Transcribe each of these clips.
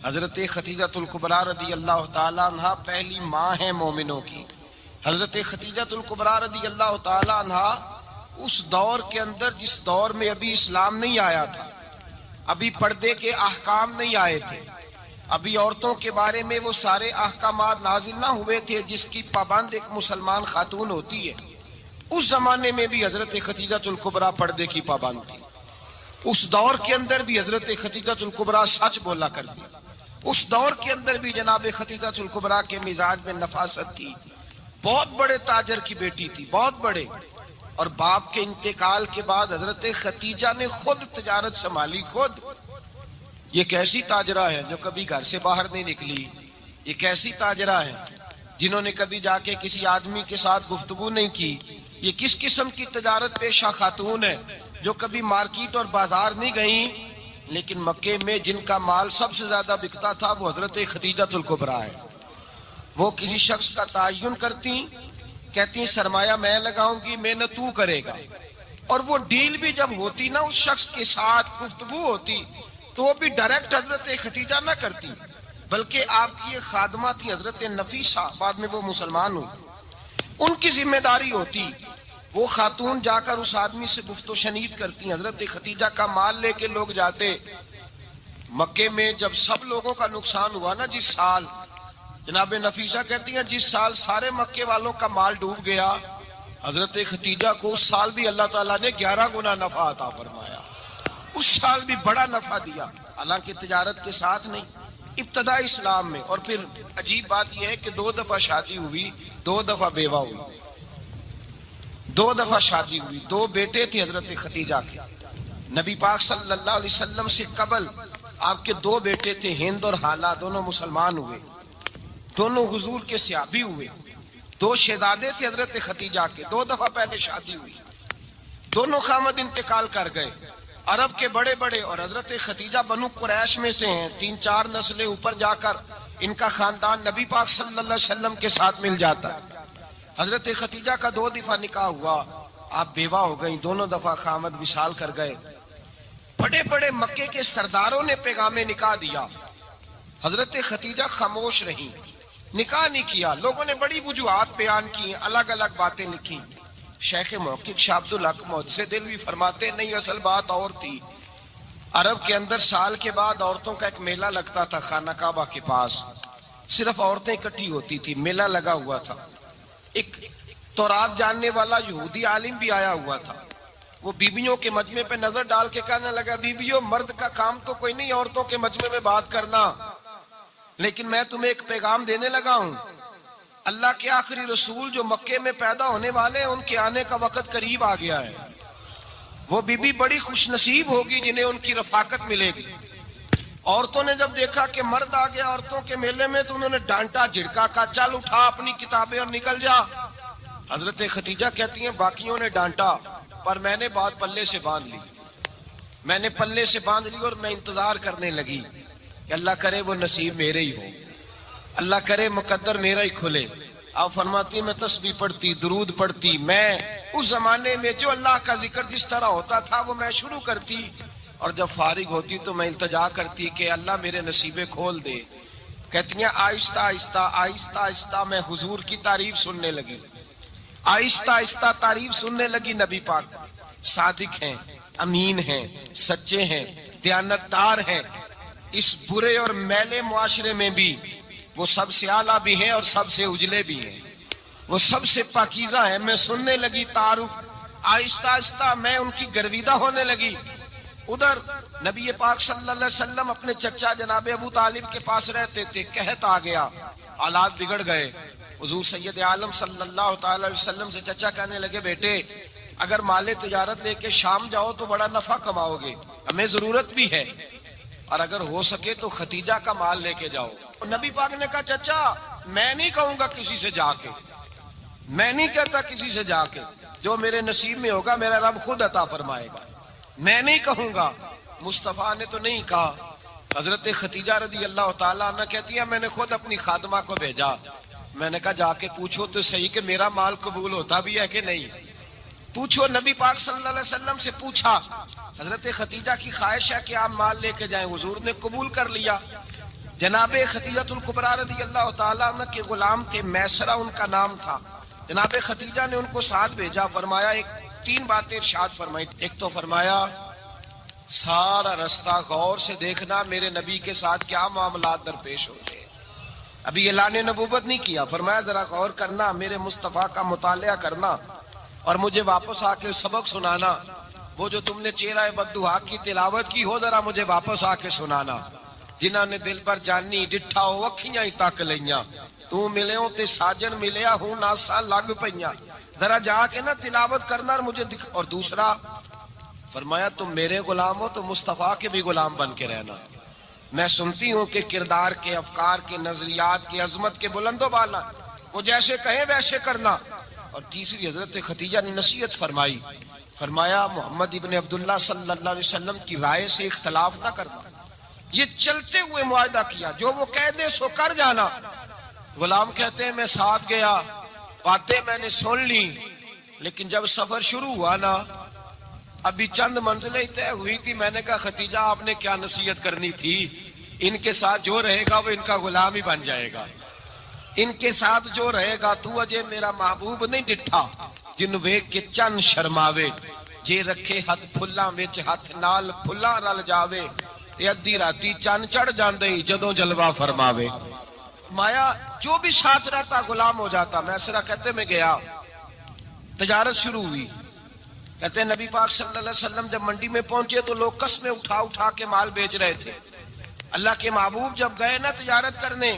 حضرت خدیجۃ الکبریٰ رضی اللہ تعالیٰ عنہ پہلی ماں ہیں مومنوں کی۔ حضرت خدیجۃ الکبریٰ رضی اللہ تعالیٰ عنہ اس دور کے اندر جس دور میں ابھی اسلام نہیں آیا تھا، ابھی پردے کے احکام نہیں آئے تھے، ابھی عورتوں کے بارے میں وہ سارے احکامات نازل نہ ہوئے تھے جس کی پابند ایک مسلمان خاتون ہوتی ہے، اس زمانے میں بھی حضرت خدیجۃ الکبریٰ پردے کی پابند تھی۔ اس دور کے اندر بھی حضرت خدیجۃ الکبریٰ سچ بولا کرتی، اس دور کے اندر بھی جناب خدیجۃ الکبریٰ کے مزاج میں نفاست تھی۔ بہت بڑے تاجر کی بیٹی تھی، بہت بڑے، اور باپ کے انتقال کے بعد حضرت خدیجہ نے خود تجارت سنبھالی، خود۔ یہ کیسی تاجرہ ہے جو کبھی گھر سے باہر نہیں نکلی، یہ کیسی تاجرہ ہے جنہوں نے کبھی جا کے کسی آدمی کے ساتھ گفتگو نہیں کی، یہ کس قسم کی تجارت پیشہ خاتون ہے جو کبھی مارکیٹ اور بازار نہیں گئیں، لیکن مکے میں جن کا مال سب سے زیادہ بکتا تھا وہ حضرت خدیجۃ الکبریٰ ہے۔ وہ کسی شخص کا تعین کرتی، کہتی سرمایہ میں لگاؤں گی، محنت تو کرے گا، اور وہ ڈیل بھی جب ہوتی نا اس شخص کے ساتھ گفتگو ہوتی تو وہ بھی ڈائریکٹ حضرت خدیجہ نہ کرتی، بلکہ آپ کی ایک خادمہ تھی حضرت نفیسہ، بعد میں وہ مسلمان ہوئی، ان کی ذمہ داری ہوتی، وہ خاتون جا کر اس آدمی سے گفت و شنید کرتی۔ حضرت خدیجہ کا مال لے کے لوگ جاتے مکے میں، جب سب لوگوں کا نقصان ہوا نا جس سال، جناب نفیسہ کہتی ہیں جس سال سارے مکے والوں کا مال ڈوب گیا، حضرت خدیجہ کو اس سال بھی اللہ تعالیٰ نے 11 گنا نفع عطا فرمایا، اس سال بھی بڑا نفع دیا، حالانکہ تجارت کے ساتھ نہیں، ابتدا اسلام میں۔ اور پھر عجیب بات یہ ہے کہ 2 دفعہ شادی ہوئی، 2 دفعہ بیوہ ہوئی، 2 دفعہ شادی ہوئی، 2 بیٹے تھے حضرت خدیجہ کے۔ نبی پاک صلی اللہ علیہ وسلم سے قبل آپ کے 2 بیٹے تھے، ہند اور حالہ، دونوں مسلمان ہوئے، دونوں حضور کے صحابی ہوئے۔ 2 شہزادے تھے حضرت خدیجہ کے، 2 دفعہ پہلے شادی ہوئی، دونوں خامد انتقال کر گئے، عرب کے بڑے بڑے، اور حضرت خدیجہ بنو قریش میں سے ہیں، 3-4 نسلیں اوپر جا کر ان کا خاندان نبی پاک صلی اللہ علیہ وسلم کے ساتھ مل جاتا ہے۔ حضرت خدیجہ کا 2 دفعہ نکاح ہوا، آپ بیوہ ہو گئیں، دونوں دفعہ خامد وصال کر گئے۔ بڑے بڑے مکے کے سرداروں نے پیغام نکاح دیا، حضرت خدیجہ خاموش رہیں، نکاح نہیں کیا۔ لوگوں نے بڑی وجوہات بیان کی، الگ الگ باتیں لکھی۔ شیخ محقق شاہ عبدالحق محدث دہلوی فرماتے نہیں، اصل بات اور تھی۔ عرب کے اندر سال کے بعد عورتوں کا ایک میلہ لگتا تھا خانہ کعبہ کے پاس، صرف عورتیں اکٹھی ہوتی تھی، میلہ لگا ہوا تھا۔ ایک تورات جاننے والا یہودی عالم بھی آیا ہوا تھا، وہ بیویوں کے مجمع پہ نظر ڈال کے کہنے لگا، بیویوں مرد کا کام تو کوئی نہیں عورتوں کے مجمع میں بات کرنا، لیکن میں تمہیں ایک پیغام دینے لگا ہوں، اللہ کے آخری رسول جو مکے میں پیدا ہونے والے ہیں ان کے آنے کا وقت قریب آ گیا ہے۔ وہ بیوی بڑی خوش نصیب ہوگی جنہیں ان کی رفاقت ملے گی۔ عورتوں نے جب دیکھا کہ مرد آ گیا عورتوں کے میلے میں تو انہوں نے ڈانٹا، جھڑکا، کہا چل اٹھا اپنی کتابیں اور نکل جا۔ حضرت خدیجہ کہتی ہیں باقیوں نے ڈانٹا پر میں نے بات پلے سے باندھ لی، میں نے پلے سے باندھ لی، اور میں انتظار کرنے لگی کہ اللہ کرے وہ نصیب میرے ہی ہو، اللہ کرے مقدر میرا ہی کھلے۔ آپ فرماتی میں تسبیح پڑھتی، درود پڑھتی، میں اس زمانے میں جو اللہ کا ذکر جس طرح ہوتا تھا وہ میں شروع کرتی، اور جب فارغ ہوتی تو میں التجا کرتی کہ اللہ میرے نصیبے کھول دے۔ کہتی ہیں آہستہ آہستہ آہستہ آہستہ میں حضور کی تعریف سننے لگی، آہستہ آہستہ تعریف سننے لگی۔ نبی پاک صادق ہیں، امین ہیں، سچے ہیں، دیانتدار ہیں، اس برے اور میلے معاشرے میں بھی وہ سب سے اعلیٰ بھی ہیں اور سب سے اجلے بھی ہیں، وہ سب سے پاکیزہ ہیں۔ میں سننے لگی تعارف، آہستہ آہستہ میں ان کی گرویدہ ہونے لگی۔ ادھر نبی پاک صلی اللہ علیہ وسلم اپنے چچا جناب ابو طالب کے پاس رہتے تھے، قحط آ گیا، حالات بگڑ گئے۔ حضور سید عالم صلی اللہ تعالی علیہ وسلم سے چچا کہنے لگے بیٹے اگر مال تجارت لے کے شام جاؤ تو بڑا نفع کماؤ گے، ہمیں ضرورت بھی ہے، اور اگر ہو سکے تو خدیجہ کا مال لے کے جاؤ۔ نبی پاک نے کہا چچا میں نہیں کہوں گا کسی سے جا کے، میں نہیں کہتا کسی سے جا کے، جو میرے نصیب میں ہوگا میرا رب خود عطا فرمائے گا، میں نہیں کہوں گا۔ مصطفیٰ نے تو نہیں کہا۔ حضرت خدیجہ رضی اللہ تعالیٰ عنہ کہتی ہیں میں نے خود اپنی خادمہ کو بھیجا، میں نے کہا جا کے پوچھو تو صحیح کہ میرا مال قبول ہوتا بھی ہے کہ نہیں، پوچھو۔ نبی پاک صلی اللہ علیہ وسلم سے پوچھا، حضرت خدیجہ کی خواہش ہے کہ آپ مال لے کے جائیں، حضور نے قبول کر لیا۔ جناب خدیجہ الکبریٰ رضی اللہ تعالیٰ عنہ کے غلام تھے، میسرہ ان کا نام تھا۔ جناب خدیجہ نے ان کو ساتھ بھیجا، فرمایا تین باتیں ارشاد فرمائی۔ ایک تو فرمایا سارا رستہ غور سے دیکھنا میرے نبی کے ساتھ کیا معاملات درپیش ہوتے ہیں۔ ابھی اعلان نبوت نہیں کیا، فرمایا ذرا غور کرنا، میرے مصطفیٰ کا مطالعہ کرنا اور مجھے واپس آ کے سبق سنانا۔ وہ جو تم نے چہرہ بددعا کی تلاوت کی ہو، ذرا مجھے واپس آ کے سنانا۔ جنہاں نے دل پر جانی ڈٹھا ہو اکھیاں ہی تک لیاں، تو ملے ہوں تے ساجن ملیا ہوں ناسا لگ پئیاں، ذرا جا کے نا تلاوت کرنا اور مجھے دکھ۔ اور دوسرا فرمایا تم میرے غلام ہو تو مصطفیٰ کے بھی غلام بن کے رہنا۔ میں سنتی ہوں کہ کردار کے، افکار کے، نظریات کے، عظمت کے بلند و بالا، وہ جیسے کہیں ویسے کرنا۔ اور تیسری حضرت خدیجہ نے نصیحت فرمائی، فرمایا محمد ابن عبداللہ صلی اللہ علیہ وسلم کی رائے سے اختلاف نہ کرنا۔ یہ چلتے ہوئے معاہدہ کیا، جو وہ کہہ دے سو کر جانا۔ غلام کہتے ہیں میں ساتھ گیا، باتیں میں نے سن لی، لیکن جب سفر شروع ہوا نا، ابھی چند منزلیں طے ہوئی تھی، میں نے کہا خدیجہ آپ نے کیا نصیحت کرنی تھی، ان کے ساتھ جو رہے گا وہ ان کا غلام ہی بن جائے گا، ان کے ساتھ جو رہے گا۔ تو اجے میرا محبوب نہیں ڈٹھا جن ویکھ کے چن شرماوے، جے رکھے ہاتھ پھلاں وچ ہاتھ نال پھلاں رل جاوے، تے ادھی راتی چن چڑھ جاندے جدوں جلوہ فرماوے۔ مایا جو بھی ساتھ رہتا غلام ہو جاتا۔ میسرہ کہتے میں گیا، تجارت شروع ہوئی۔ کہتے ہیں نبی پاک صلی اللہ علیہ وسلم جب منڈی میں پہنچے تو لوگ قسمیں اٹھا اٹھا کے مال بیچ رہے تھے۔ اللہ کے محبوب جب گئے نا تجارت کرنے،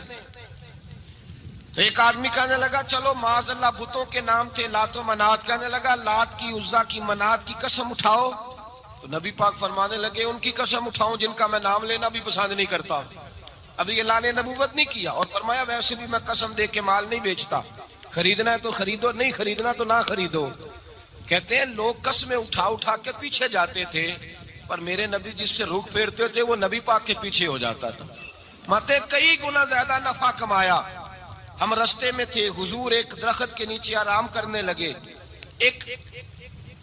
تو ایک آدمی کہنے لگا چلو معاذ اللہ بتوں کے نام تھے لات و منات، کہنے لگا لات کی، عزا کی، منات کی قسم اٹھاؤ۔ تو نبی پاک فرمانے لگے ان کی قسم اٹھاؤں جن کا میں نام لینا بھی پسند نہیں کرتا۔ ابھی اعلان نبوت نہیں کیا، اور فرمایا ویسے بھی میں قسم دے کے مال نہیں بیچتا، خریدنا ہے تو خریدو، نہیں خریدنا تو نہ خریدو۔ کہتے ہیں لوگ قسمیں اٹھا اٹھا کے پیچھے جاتے تھے، پر میرے نبی جس سے رخ پھیرتے تھے وہ نبی پاک کے پیچھے ہو جاتا تھا۔ ماتے کئی گنا زیادہ نفع کمایا۔ ہم رستے میں تھے، حضور ایک درخت کے نیچے آرام کرنے لگے، ایک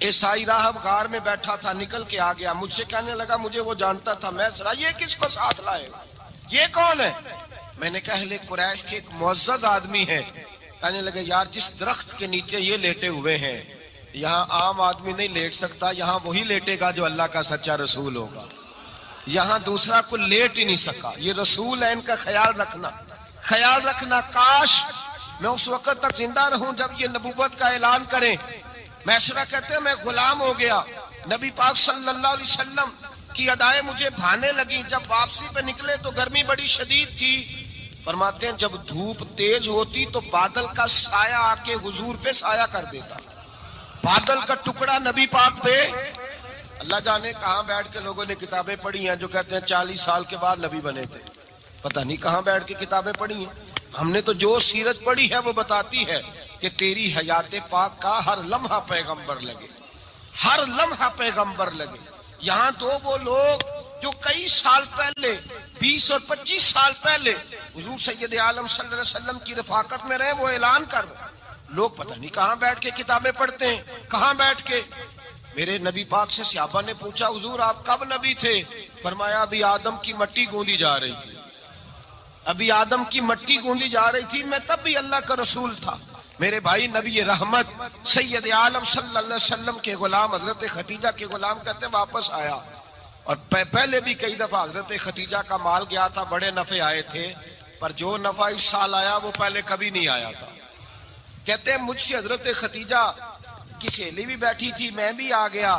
عیسائی راہب غار میں بیٹھا تھا، نکل کے آ گیا، مجھ سے کہنے لگا مجھے وہ جانتا تھا، میں سرا یہ کس کو ساتھ لائے، یہ کون ہے؟ میں نے کہا اہل قریش کے ایک معزز آدمی ہے۔ کہنے لگے یار جس درخت کے نیچے یہ لیٹے ہوئے ہیں یہاں عام آدمی نہیں لیٹ سکتا، یہاں وہی لیٹے گا جو اللہ کا سچا رسول ہوگا، یہاں دوسرا کوئی لیٹ ہی نہیں سکا، یہ رسول ہے، ان کا خیال رکھنا، خیال رکھنا۔ کاش میں اس وقت تک زندہ رہوں جب یہ نبوت کا اعلان کریں۔ میسرہ کہتے ہیں میں غلام ہو گیا، نبی پاک صلی اللہ علیہ وسلم کی ادائیں مجھے بھانے لگی۔ جب واپسی پہ نکلے تو گرمی بڑی شدید تھی، فرماتے ہیں جب دھوپ تیز ہوتی تو بادل کا سایہ آ کے حضور پہ سایہ کر دیتا، بادل کا ٹکڑا نبی پاک پہ۔ اللہ جانے کہاں بیٹھ کے لوگوں نے کتابیں پڑھی ہیں جو کہتے ہیں 40 سال کے بعد نبی بنے تھے، پتہ نہیں کہاں بیٹھ کے کتابیں پڑھی ہیں۔ ہم نے تو جو سیرت پڑھی ہے وہ بتاتی ہے کہ تیری حیات پاک کا ہر لمحہ پیغمبر لگے، ہر لمحہ پیغمبر لگے۔ یہاں تو وہ لوگ جو کئی سال پہلے 20 اور 25 سال پہلے حضور سید عالم صلی اللہ علیہ وسلم کی رفاقت میں رہے، وہ اعلان کر لوگ پتہ نہیں کہاں بیٹھ کے کتابیں پڑھتے ہیں، کہاں بیٹھ کے۔ میرے نبی پاک سے صحابہ نے پوچھا حضور آپ کب نبی تھے؟ فرمایا ابھی آدم کی مٹی گوندی جا رہی تھی، ابھی آدم کی مٹی گوندی جا رہی تھی، میں تب بھی اللہ کا رسول تھا۔ میرے بھائی نبی رحمت سید عالم صلی اللہ علیہ وسلم کے غلام حضرت خدیجہ کے غلام کہتے ہیں واپس آیا، اور پہلے بھی کئی دفعہ حضرت خدیجہ کا مال گیا تھا، بڑے نفع آئے تھے، پر جو نفع اس سال آیا وہ پہلے کبھی نہیں آیا تھا۔ کہتے ہیں مجھ سے حضرت خدیجہ کی سہیلی بھی بیٹھی تھی، میں بھی آ گیا،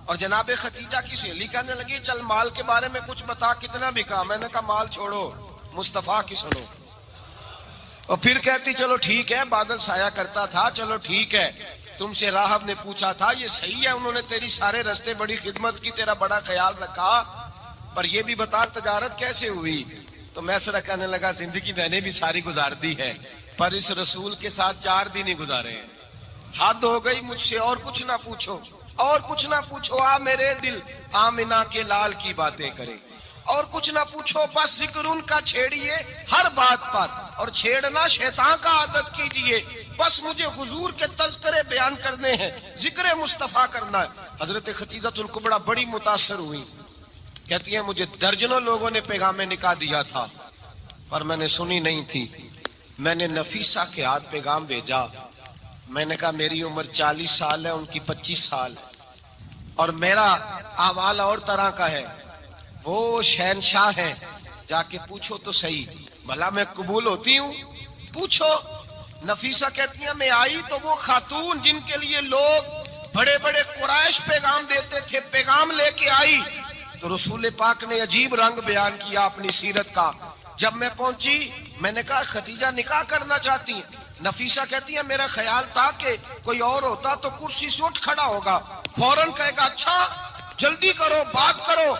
اور جناب خدیجہ کی سہیلی کہنے لگی چل مال کے بارے میں کچھ بتا، کتنا بکا؟ میں نے کہا مال چھوڑو، مصطفیٰ کی سنو۔ اور پھر کہتی چلو ٹھیک ہے، بادل سایہ کرتا تھا، چلو ٹھیک ہے، تم سے راہب نے پوچھا تھا یہ صحیح ہے، انہوں نے تیری سارے رستے بڑی خدمت کی، تیرا بڑا خیال رکھا، پر یہ بھی بتا تجارت کیسے ہوئی؟ تو میسرہ کہنے لگا زندگی میں نے بھی ساری گزار دی ہے، پر اس رسول کے ساتھ 4 دن ہی گزارے ہیں، حد ہو گئی مجھ سے، اور کچھ نہ پوچھو، اور کچھ نہ پوچھو، آ میرے دل آمنہ کے لال کی باتیں کرے، اور کچھ نہ پوچھو، بس ذکر ان کا چھیڑیے ہر بات پر، اور چھیڑنا شیطان کا عادت کیجئے، بس مجھے حضور کے تذکرے بیان کرنے ہیں، ذکر مصطفیٰ کرنا ہے۔ حضرت خدیجہ الکبریٰ بڑی متاثر ہوئی، کہتی ہیں مجھے درجنوں لوگوں نے پیغام نکاح دیا تھا، پر میں نے سنی نہیں تھی. میں نے نفیسہ کے ہاتھ پیغام بھیجا. میں نے کہا میری عمر 40 سال ہے، ان کی 25 سال اور میرا احوال اور طرح کا ہے. وہ شہنشاہ ہیں، جا کے پوچھو تو صحیح بھلا میں قبول ہوتی ہوں؟ پوچھو. نفیسہ کہتی ہیں میں آئی تو وہ خاتون جن کے لیے لوگ بڑے بڑے قریش پیغام دیتے تھے، پیغام لے کے آئی. تو رسول پاک نے عجیب رنگ بیان کیا اپنی سیرت کا. جب میں پہنچی میں نے کہا ختیجہ نکاح کرنا چاہتی ہیں؟ نفیسہ کہتی ہے میرا خیال تھا کہ کوئی اور ہوتا تو کرسی سے اٹھ کھڑا ہوگا، فوراً کہے گا اچھا جلدی کرو بات کرو.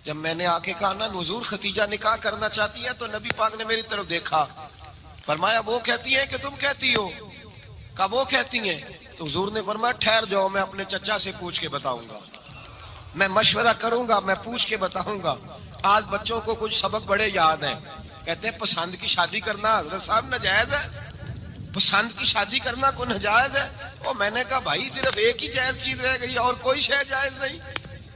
جب میں نے آ کے کہا نا حضور ختیجہ نکاح کرنا چاہتی ہے تو نبی پاک نے میری طرف دیکھا، فرمایا وہ کہتی ہیں کہ تم کہتی ہو؟ کہا وہ کہتی ہیں. تو حضور نے فرمایا ٹھہر جاؤ، میں اپنے چچا سے پوچھ کے بتاؤں گا، میں مشورہ کروں گا، میں پوچھ کے بتاؤں گا. آج بچوں کو کچھ سبق بڑے یاد ہیں. کہتے ہیں پسند کی شادی کرنا حضرت صاحب ناجائز ہے، پسند کی شادی کرنا کوئی ناجائز ہے؟ اور میں نے کہا بھائی صرف ایک ہی جائز چیز رہ گئی اور کوئی شے جائز نہیں.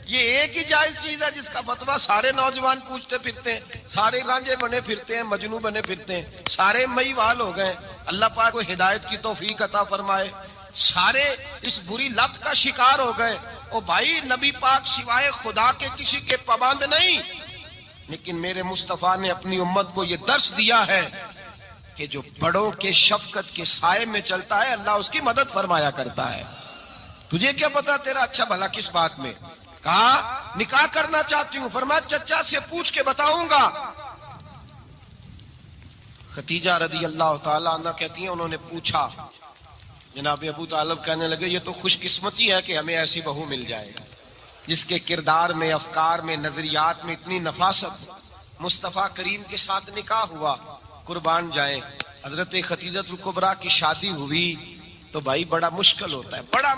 یہ ایک ہی جائز چیز ہے جس کا فتویٰ سارے نوجوان پوچھتے پھرتے ہیں، سارے رانجے بنے پھرتے ہیں، مجنوں بنے پھرتے ہیں، سارے مئی وال ہو گئے. اللہ پاک کو ہدایت کی توفیق عطا فرمائے. سارے اس بری لت کا شکار ہو گئے. او بھائی نبی پاک سوائے خدا کے کسی کے پابند نہیں، لیکن میرے مصطفیٰ نے اپنی امت کو یہ درس دیا ہے کہ جو بڑوں کے شفقت کے سائے میں چلتا ہے اللہ اس کی مدد فرمایا کرتا ہے. تجھے کیا پتا تیرا اچھا بھلا کس بات میں؟ کہا نکاح کرنا چاہتی ہوں، فرمایا چچا سے پوچھ کے بتاؤں گا. ختیجہ رضی اللہ تعالیٰ عنہ کہتی ہیں انہوں نے پوچھا. جناب ابو طالب کہنے لگے یہ تو خوش قسمتی ہے کہ ہمیں ایسی بہو مل جائے جس کے کردار میں، افکار میں، نظریات میں اتنی نفاست. مصطفیٰ کریم کے ساتھ نکاح ہوا، قربان جائیں. حضرت ختیجہ الکبریٰ کی شادی ہوئی تو بھائی بڑا مشکل ہوتا ہے، بڑا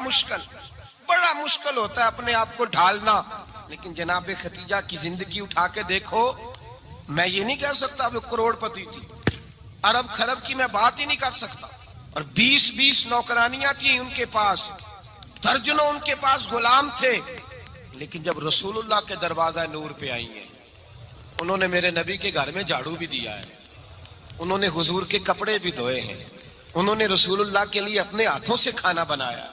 مشکل ہوتا ہے اپنے آپ کو ڈھالنا. لیکن جناب ختیجہ کی زندگی اٹھا کے دیکھو، میں یہ نہیں کہہ سکتا وہ کروڑ پتی تھی، ارب خرب کی میں بات ہی نہیں کر سکتا. اور 20 نوکرانیاں تھیں ان کے پاس، درجنوں ان کے پاس غلام تھے. لیکن جب رسول اللہ کے دروازہ نور پہ آئی ہیں، انہوں نے میرے نبی کے گھر میں جھاڑو بھی دیا ہے، انہوں نے حضور کے کپڑے بھی دھوئے ہیں، انہوں نے رسول اللہ کے لیے اپنے ہاتھوں سے کھانا بنایا.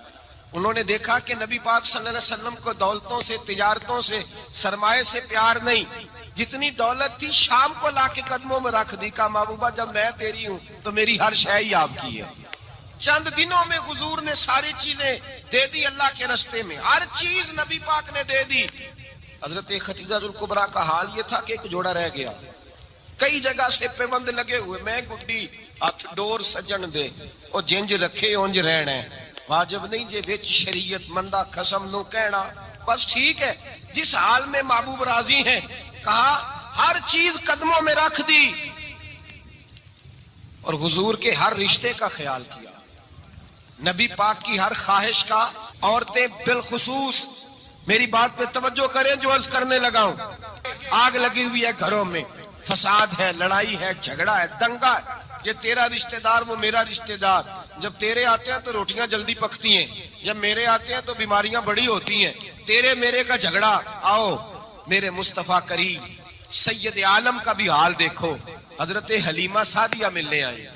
انہوں نے دیکھا کہ نبی پاک صلی اللہ علیہ وسلم کو دولتوں سے، تجارتوں سے، سرمایہ سے پیار نہیں. جتنی دولت تھی شام کو لا کے قدموں میں رکھ دی. کہا محبوبہ جب میں تیری ہوں تو میری ہر شے ہی آپ کی ہے. چند دنوں میں حضور نے ساری چیزیں دے دی اللہ کے رستے میں، ہر چیز نبی پاک نے دے دی. حضرت ختیجہ الکبریٰ کا حال یہ تھا کہ ایک جوڑا رہ گیا، کئی جگہ سے پیوند لگے ہوئے، میں گڈی ہاتھ ڈور سجن دے او جنج رکھے اونج رہنا ہے. واجب نہیں جے وچ شریعت مندہ قسم نو کہنا. بس ٹھیک ہے جس حال میں محبوب راضی ہیں. کہا ہر چیز قدموں میں رکھ دی اور حضور کے ہر رشتے کا خیال کیا، نبی پاک کی ہر خواہش کا. عورتیں بالخصوص میری بات پہ توجہ کریں جو عرض کرنے لگا ہوں. آگ لگی ہوئی ہے گھروں میں، فساد ہے، لڑائی ہے، جھگڑا ہے، دنگا ہے. یہ تیرا رشتہ دار وہ میرا رشتہ دار. جب تیرے آتے ہیں تو روٹیاں جلدی پکتی ہیں، جب میرے آتے ہیں تو بیماریاں بڑی ہوتی ہیں. تیرے میرے کا جھگڑا. آؤ میرے مصطفیٰ کریم سید عالم کا بھی حال دیکھو. حضرت حلیمہ سعدیہ ملنے آئی،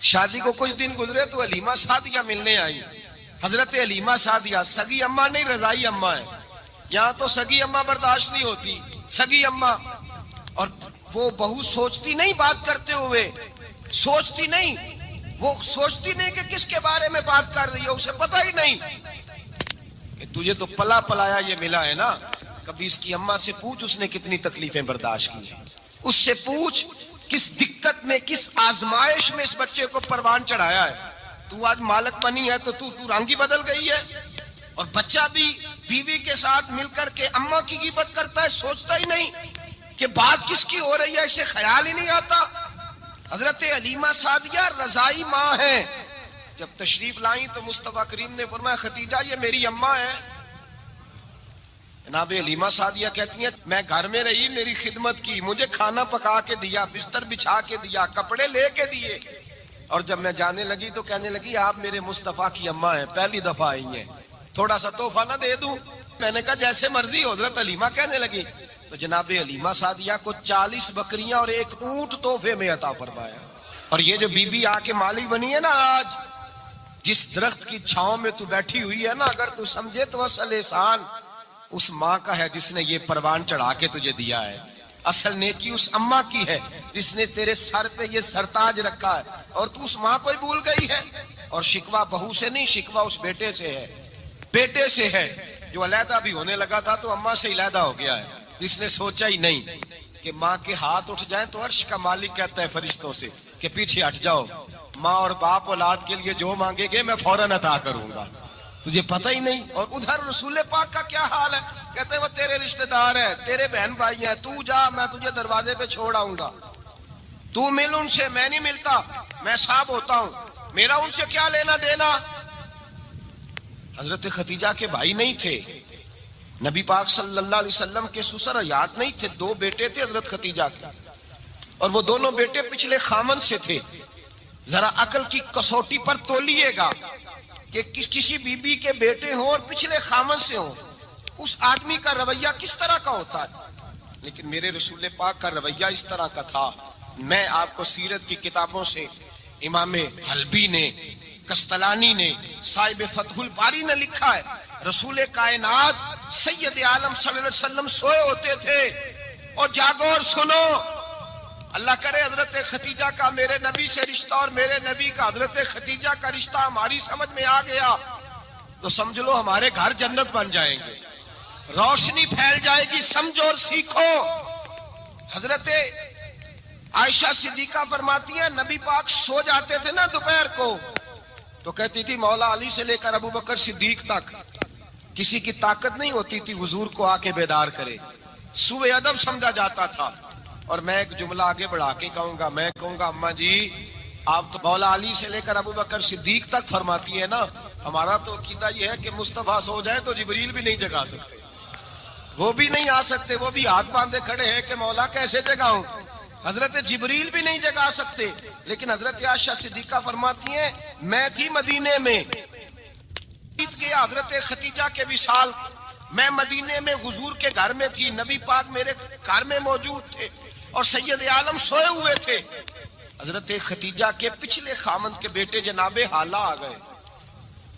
شادی کو کچھ دن گزرے تو حلیمہ سعدیہ ملنے آئی. حضرت حلیمہ سعدیہ سگی اماں نہیں، رضائی اماں ہے. یہاں تو سگی اماں برداشت نہیں ہوتی، سگی اماں. اور وہ بہو سوچتی نہیں بات کرتے ہوئے، سوچتی نہیں، وہ سوچتی نہیں کہ کس کے بارے میں بات کر رہی ہے، اسے پتہ ہی نہیں کہ تجھے تو پلا پلایا یہ ملا ہے نا. کبھی اس کی اماں سے پوچھ اس نے کتنی تکلیفیں برداشت کی ہیں، اس سے پوچھ کس دقت میں، کس آزمائش میں اس بچے کو پروان چڑھایا ہے. تو آج مالک بنی ہے تو تو رنگ ہی بدل گئی ہے. اور بچہ بھی بیوی کے ساتھ مل کر کے اماں کی غیبت کرتا ہے، سوچتا ہی نہیں کہ بات کس کی ہو رہی ہے، اسے خیال ہی نہیں آتا. حضرت حلیمہ سعدیہ رضائی ماں ہیں. جب تشریف لائیں تو مصطفیٰ کریم نے فرمایا ختیجہ یہ میری اماں ہے. جناب حلیمہ سعدیہ کہتی ہیں میں گھر میں رہی، میری خدمت کی، مجھے کھانا پکا کے دیا، بستر بچھا کے دیا، کپڑے لے کے دیے. اور جب میں جانے لگی تو کہنے لگی آپ میرے مصطفیٰ کی اماں ہیں، پہلی دفعہ آئی ہیں، تھوڑا سا تحفہ نہ دے دوں؟ میں نے کہا جیسے مرضی. حضرت حلیمہ کہنے لگی تو جناب حلیمہ سعدیہ کو 40 بکریاں اور 1 اونٹ تحفے میں عطا فرمایا. اور یہ جو بی بی آ کے مالی بنی ہے نا آج، جس درخت کی چھاؤں میں تو بیٹھی ہوئی ہے نا، اگر تو سمجھے تو اصل احسان اس ماں کا ہے جس نے یہ پروان چڑھا کے تجھے دیا ہے. اصل نیکی اس اماں کی ہے جس نے تیرے سر پہ یہ سرتاج رکھا ہے، اور تو اس ماں کو ہی بھول گئی ہے. اور شکوہ بہو سے نہیں، شکوہ اس بیٹے سے ہے، بیٹے سے ہے جو علیحدہ بھی ہونے لگا تھا تو اماں سے علیحدہ ہو گیا ہے. جس نے سوچا ہی نہیں کہ ماں کے ہاتھ اٹھ جائیں تو عرش کا مالک کہتا ہے فرشتوں سے کہ پیچھے ہٹ جاؤ، ماں اور باپ اولاد کے لیے جو مانگے گے میں فوراً عطا کروں گا. تجھے پتہ ہی نہیں. اور ادھر رسول پاک کا کیا حال ہے؟ کہتے ہیں وہ تیرے رشتہ دار ہیں، تیرے بہن بھائی ہیں، تو جا، میں تجھے دروازے پہ چھوڑ آؤں گا، تو مل ان سے. میں نہیں ملتا، میں صاحب ہوتا ہوں، میرا ان سے کیا لینا دینا. حضرت خدیجہ کے بھائی نہیں تھے، نبی پاک صلی اللہ علیہ وسلم کے سسر حیات نہیں تھے. 2 بیٹے تھے حضرت خدیجہ کے، اور وہ دونوں بیٹے پچھلے خامن سے تھے. ذرا عقل کی کسوٹی پر تولیے گا کہ کسی بی بی کے بیٹے ہوں اور پچھلے خامن سے ہوں، اس آدمی کا رویہ کس طرح کا ہوتا ہے. لیکن میرے رسول پاک کا رویہ اس طرح کا تھا. میں آپ کو سیرت کی کتابوں سے امام حلبی نے، کستلانی نے، صاحب فتح الباری نے لکھا ہے، رسول کائنات سید عالم صلی اللہ علیہ وسلم سوئے ہوتے تھے اور جاگو اور سنو. اللہ کرے حضرت خدیجہ کا میرے نبی سے رشتہ اور میرے نبی کا حضرت خدیجہ کا رشتہ ہماری سمجھ میں آ گیا تو سمجھ لو ہمارے گھر جنت بن جائیں گے، روشنی پھیل جائے گی. سمجھو اور سیکھو. حضرت عائشہ صدیقہ فرماتی ہیں نبی پاک سو جاتے تھے نا دوپہر کو تو کہتی تھی مولا علی سے لے کر ابو بکر صدیق تک کسی کی طاقت نہیں ہوتی تھی حضور کو آ کے بیدار کرے. سوء ادب سمجھا جاتا تھا. اور میں ایک جملہ آگے بڑھا کے کہوں گا، میں کہوں گا اماں جی آپ تو مولا علی سے لے کر ابو بکر صدیق تک فرماتی ہے نا، ہمارا تو عقیدہ یہ ہے کہ مصطفیٰ سو جائے تو جبریل بھی نہیں جگا سکتے، وہ بھی نہیں آ سکتے، وہ بھی ہاتھ باندھے کھڑے ہیں کہ مولا کیسے جگاؤں. حضرت جبریل بھی نہیں جگا سکتے. لیکن حضرت عائشہ صدیقہ فرماتی ہیں میں تھی مدینے میں حضرت خدیجہ کے وصال، میں مدینے میں حضور کے گھر میں تھی، نبی پاک میرے گھر میں موجود تھے اور سید عالم سوئے ہوئے تھے. حضرت خدیجہ کے پچھلے خامند کے بیٹے جناب حالہ آ گئے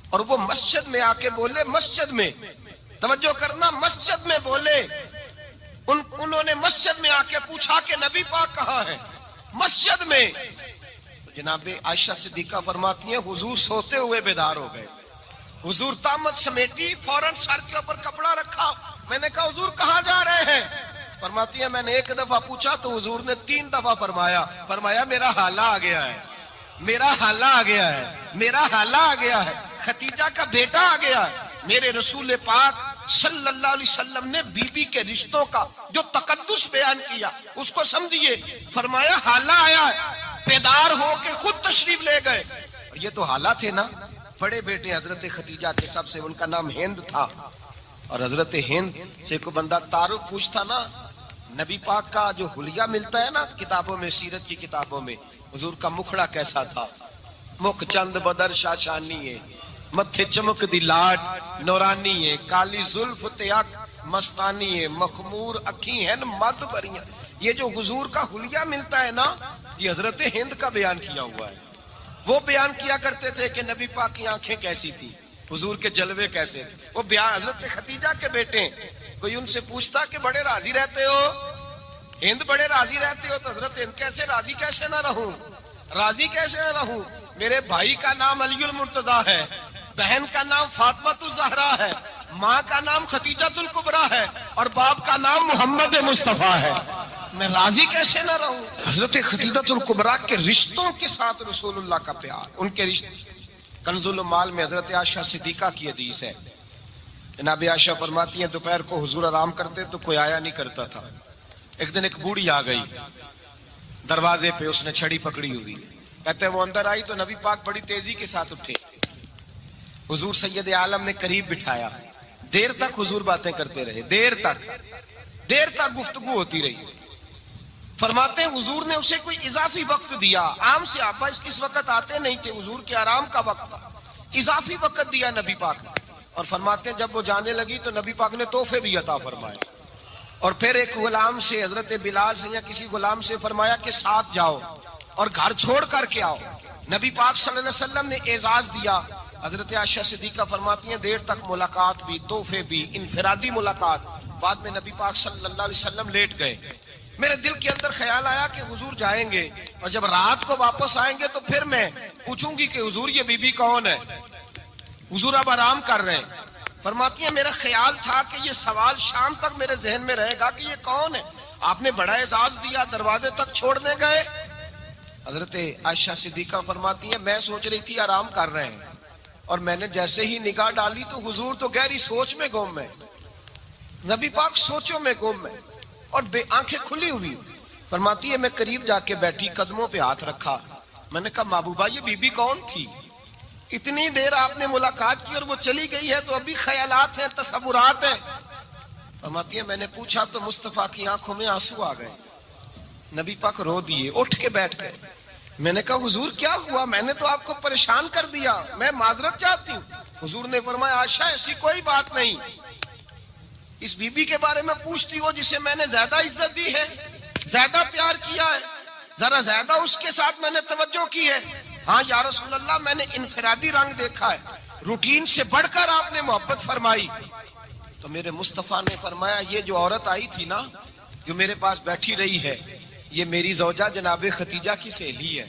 اور وہ مسجد میں آ کے بولے، مسجد میں توجہ کرنا، مسجد میں بولے. انہوں نے مسجد میں آ کے پوچھا کہ نبی پاک کہاں ہے؟ مسجد میں. جناب عائشہ صدیقہ فرماتی ہیں حضور سوتے ہوئے بیدار ہو گئے. حضور طامت سمیٹی، فوراً سر کے اوپر کپڑا رکھا. میں نے کہا حضور کہاں جا رہے ہیں؟ فرماتی ہے میں نے 1 دفعہ پوچھا تو حضور نے 3 دفعہ فرمایا میرا حالہ آ گیا ہے، میرا حالہ آ گیا ہے، میرا حالہ آ گیا ہے، خدیجہ کا بیٹا آ گیا ہے. میرے رسول پاک صلی اللہ علیہ وسلم نے بی بی کے رشتوں کا جو تقدس بیان کیا اس کو سمجھیے. فرمایا حالہ آیا ہے، بیدار ہو کے خود تشریف لے گئے. یہ تو حالہ تھے نا، بڑے بیٹے حضرت خدیجہ کے سب سے، ان کا نام ہند تھا. اور حضرت ہند سے کوئی بندہ تعارف پوچھتا نا، نبی پاک کا جو حلیہ ملتا ہے نا کتابوں میں، سیرت کی کتابوں میں، حضور کا مکھڑا کیسا تھا. مکھ چند بدر شاشانی ہے، متھے چمک دی لاٹ نورانی ہے، کالی زلف تیاک مستانی ہے، مخمور اکھی ہیں مد بریاں. یہ جو حضور کا حلیہ ملتا ہے نا یہ حضرت ہند کا بیان کیا ہوا ہے. وہ بیان کیا کرتے تھے کہ نبی پاک کی آنکھیں کیسی تھی، حضور کے جلوے کیسے تھے. وہ بیان حضرت خدیجہ کے بیٹے ہیں. کوئی ان سے پوچھتا کہ بڑے راضی رہتے ہو ہند، بڑے راضی رہتے ہو، تو حضرت ہند کیسے راضی کیسے نہ رہوں، راضی کیسے نہ رہوں. میرے بھائی کا نام علی المرتضیٰ ہے، بہن کا نام فاطمۃ الزہرا ہے، ماں کا نام خدیجۃ الکبریٰ ہے اور باپ کا نام محمد مصطفیٰ ہے، میں راضی کیسے نہ رہوں. حضرت خدیجۃ الکبریٰ کے رشتوں کے ساتھ رسول اللہ کا پیار، ان کے رشتے. کنز المال میں حضرت عائشہ صدیقہ کی حدیث ہے. جناب عائشہ فرماتی ہیں دوپہر کو حضور آرام کرتے تو کوئی آیا نہیں کرتا تھا. ایک دن ایک بوڑھی آ گئی دروازے پہ، اس نے چھڑی پکڑی ہوئی. کہتے وہ اندر آئی تو نبی پاک بڑی تیزی کے ساتھ اٹھے. حضور سید عالم نے قریب بٹھایا. دیر تک حضور باتیں کرتے رہے، دیر تک گفتگو ہوتی رہی. فرماتے ہیں حضور نے اسے کوئی اضافی وقت دیا. عام صحابہ اس وقت آتے نہیں تھے، حضور کے آرام کا وقت تھا، اضافی وقت دیا نبی پاک نے. اور فرماتے ہیں جب وہ جانے لگی تو نبی پاک نے تحفے بھی عطا فرمائے. اور پھر ایک غلام سے، حضرت بلال سے یا کسی غلام سے فرمایا کہ ساتھ جاؤ اور گھر چھوڑ کر کے آؤ۔ نبی پاک صلی اللہ علیہ وسلم نے اعزاز دیا۔ حضرت عائشہ صدیقہ فرماتی ہیں دیر تک ملاقات بھی، تحفے بھی، انفرادی ملاقات۔ بعد میں نبی پاک صلی اللہ علیہ وسلم لیٹ گئے۔ میرے دل کے اندر خیال آیا کہ حضور جائیں گے اور جب رات کو واپس آئیں گے تو پھر میں پوچھوں گی کہ حضور یہ بی بی کون ہے؟ حضور اب آرام کر رہے ہیں۔ فرماتی ہیں میرا خیال تھا کہ یہ سوال شام تک میرے ذہن میں رہے گا کہ یہ کون ہے؟ آپ نے بڑا اعزاز دیا، دروازے تک چھوڑنے گئے۔ حضرت عائشہ صدیقہ فرماتی ہیں میں سوچ رہی تھی آرام کر رہے ہیں، اور میں نے جیسے ہی نگاہ ڈالی تو حضور تو گہری سوچ میں گم ہے، نبی پاک سوچوں میں گم ہے اور بے آنکھیں کھلی ہوئی۔ فرماتی ہے میں قریب جا کے بیٹھی، قدموں پہ ہاتھ رکھا، میں نے کہا محبوبہ یہ بی بی کون تھی؟ اتنی دیر آپ نے ملاقات کی اور وہ چلی گئی ہے تو ابھی خیالات ہیں، تصورات ہیں۔ فرماتی ہے میں نے پوچھا تو مصطفیٰ کی آنکھوں میں آنسو آ گئے، نبی پاک رو دیے، اٹھ کے بیٹھ گئے۔ میں نے کہا حضور کیا ہوا؟ میں نے تو آپ کو پریشان کر دیا، میں معذرت چاہتی ہوں۔ حضور نے فرمایا عائشہ ایسی کوئی بات نہیں، اس بی بی کے بارے میں پوچھتی ہو جسے میں نے زیادہ عزت دی ہے، زیادہ پیار کیا ہے، ذرا زیادہ اس کے ساتھ میں نے توجہ کی ہے۔ ہاں یا رسول اللہ میں نے انفرادی رنگ دیکھا ہے، روٹین سے بڑھ کر آپ نے محبت فرمائی۔ تو میرے مصطفیٰ نے فرمایا یہ جو عورت آئی تھی نا، جو میرے پاس بیٹھی رہی ہے، یہ میری زوجہ جناب ختیجہ کی سہیلی ہے،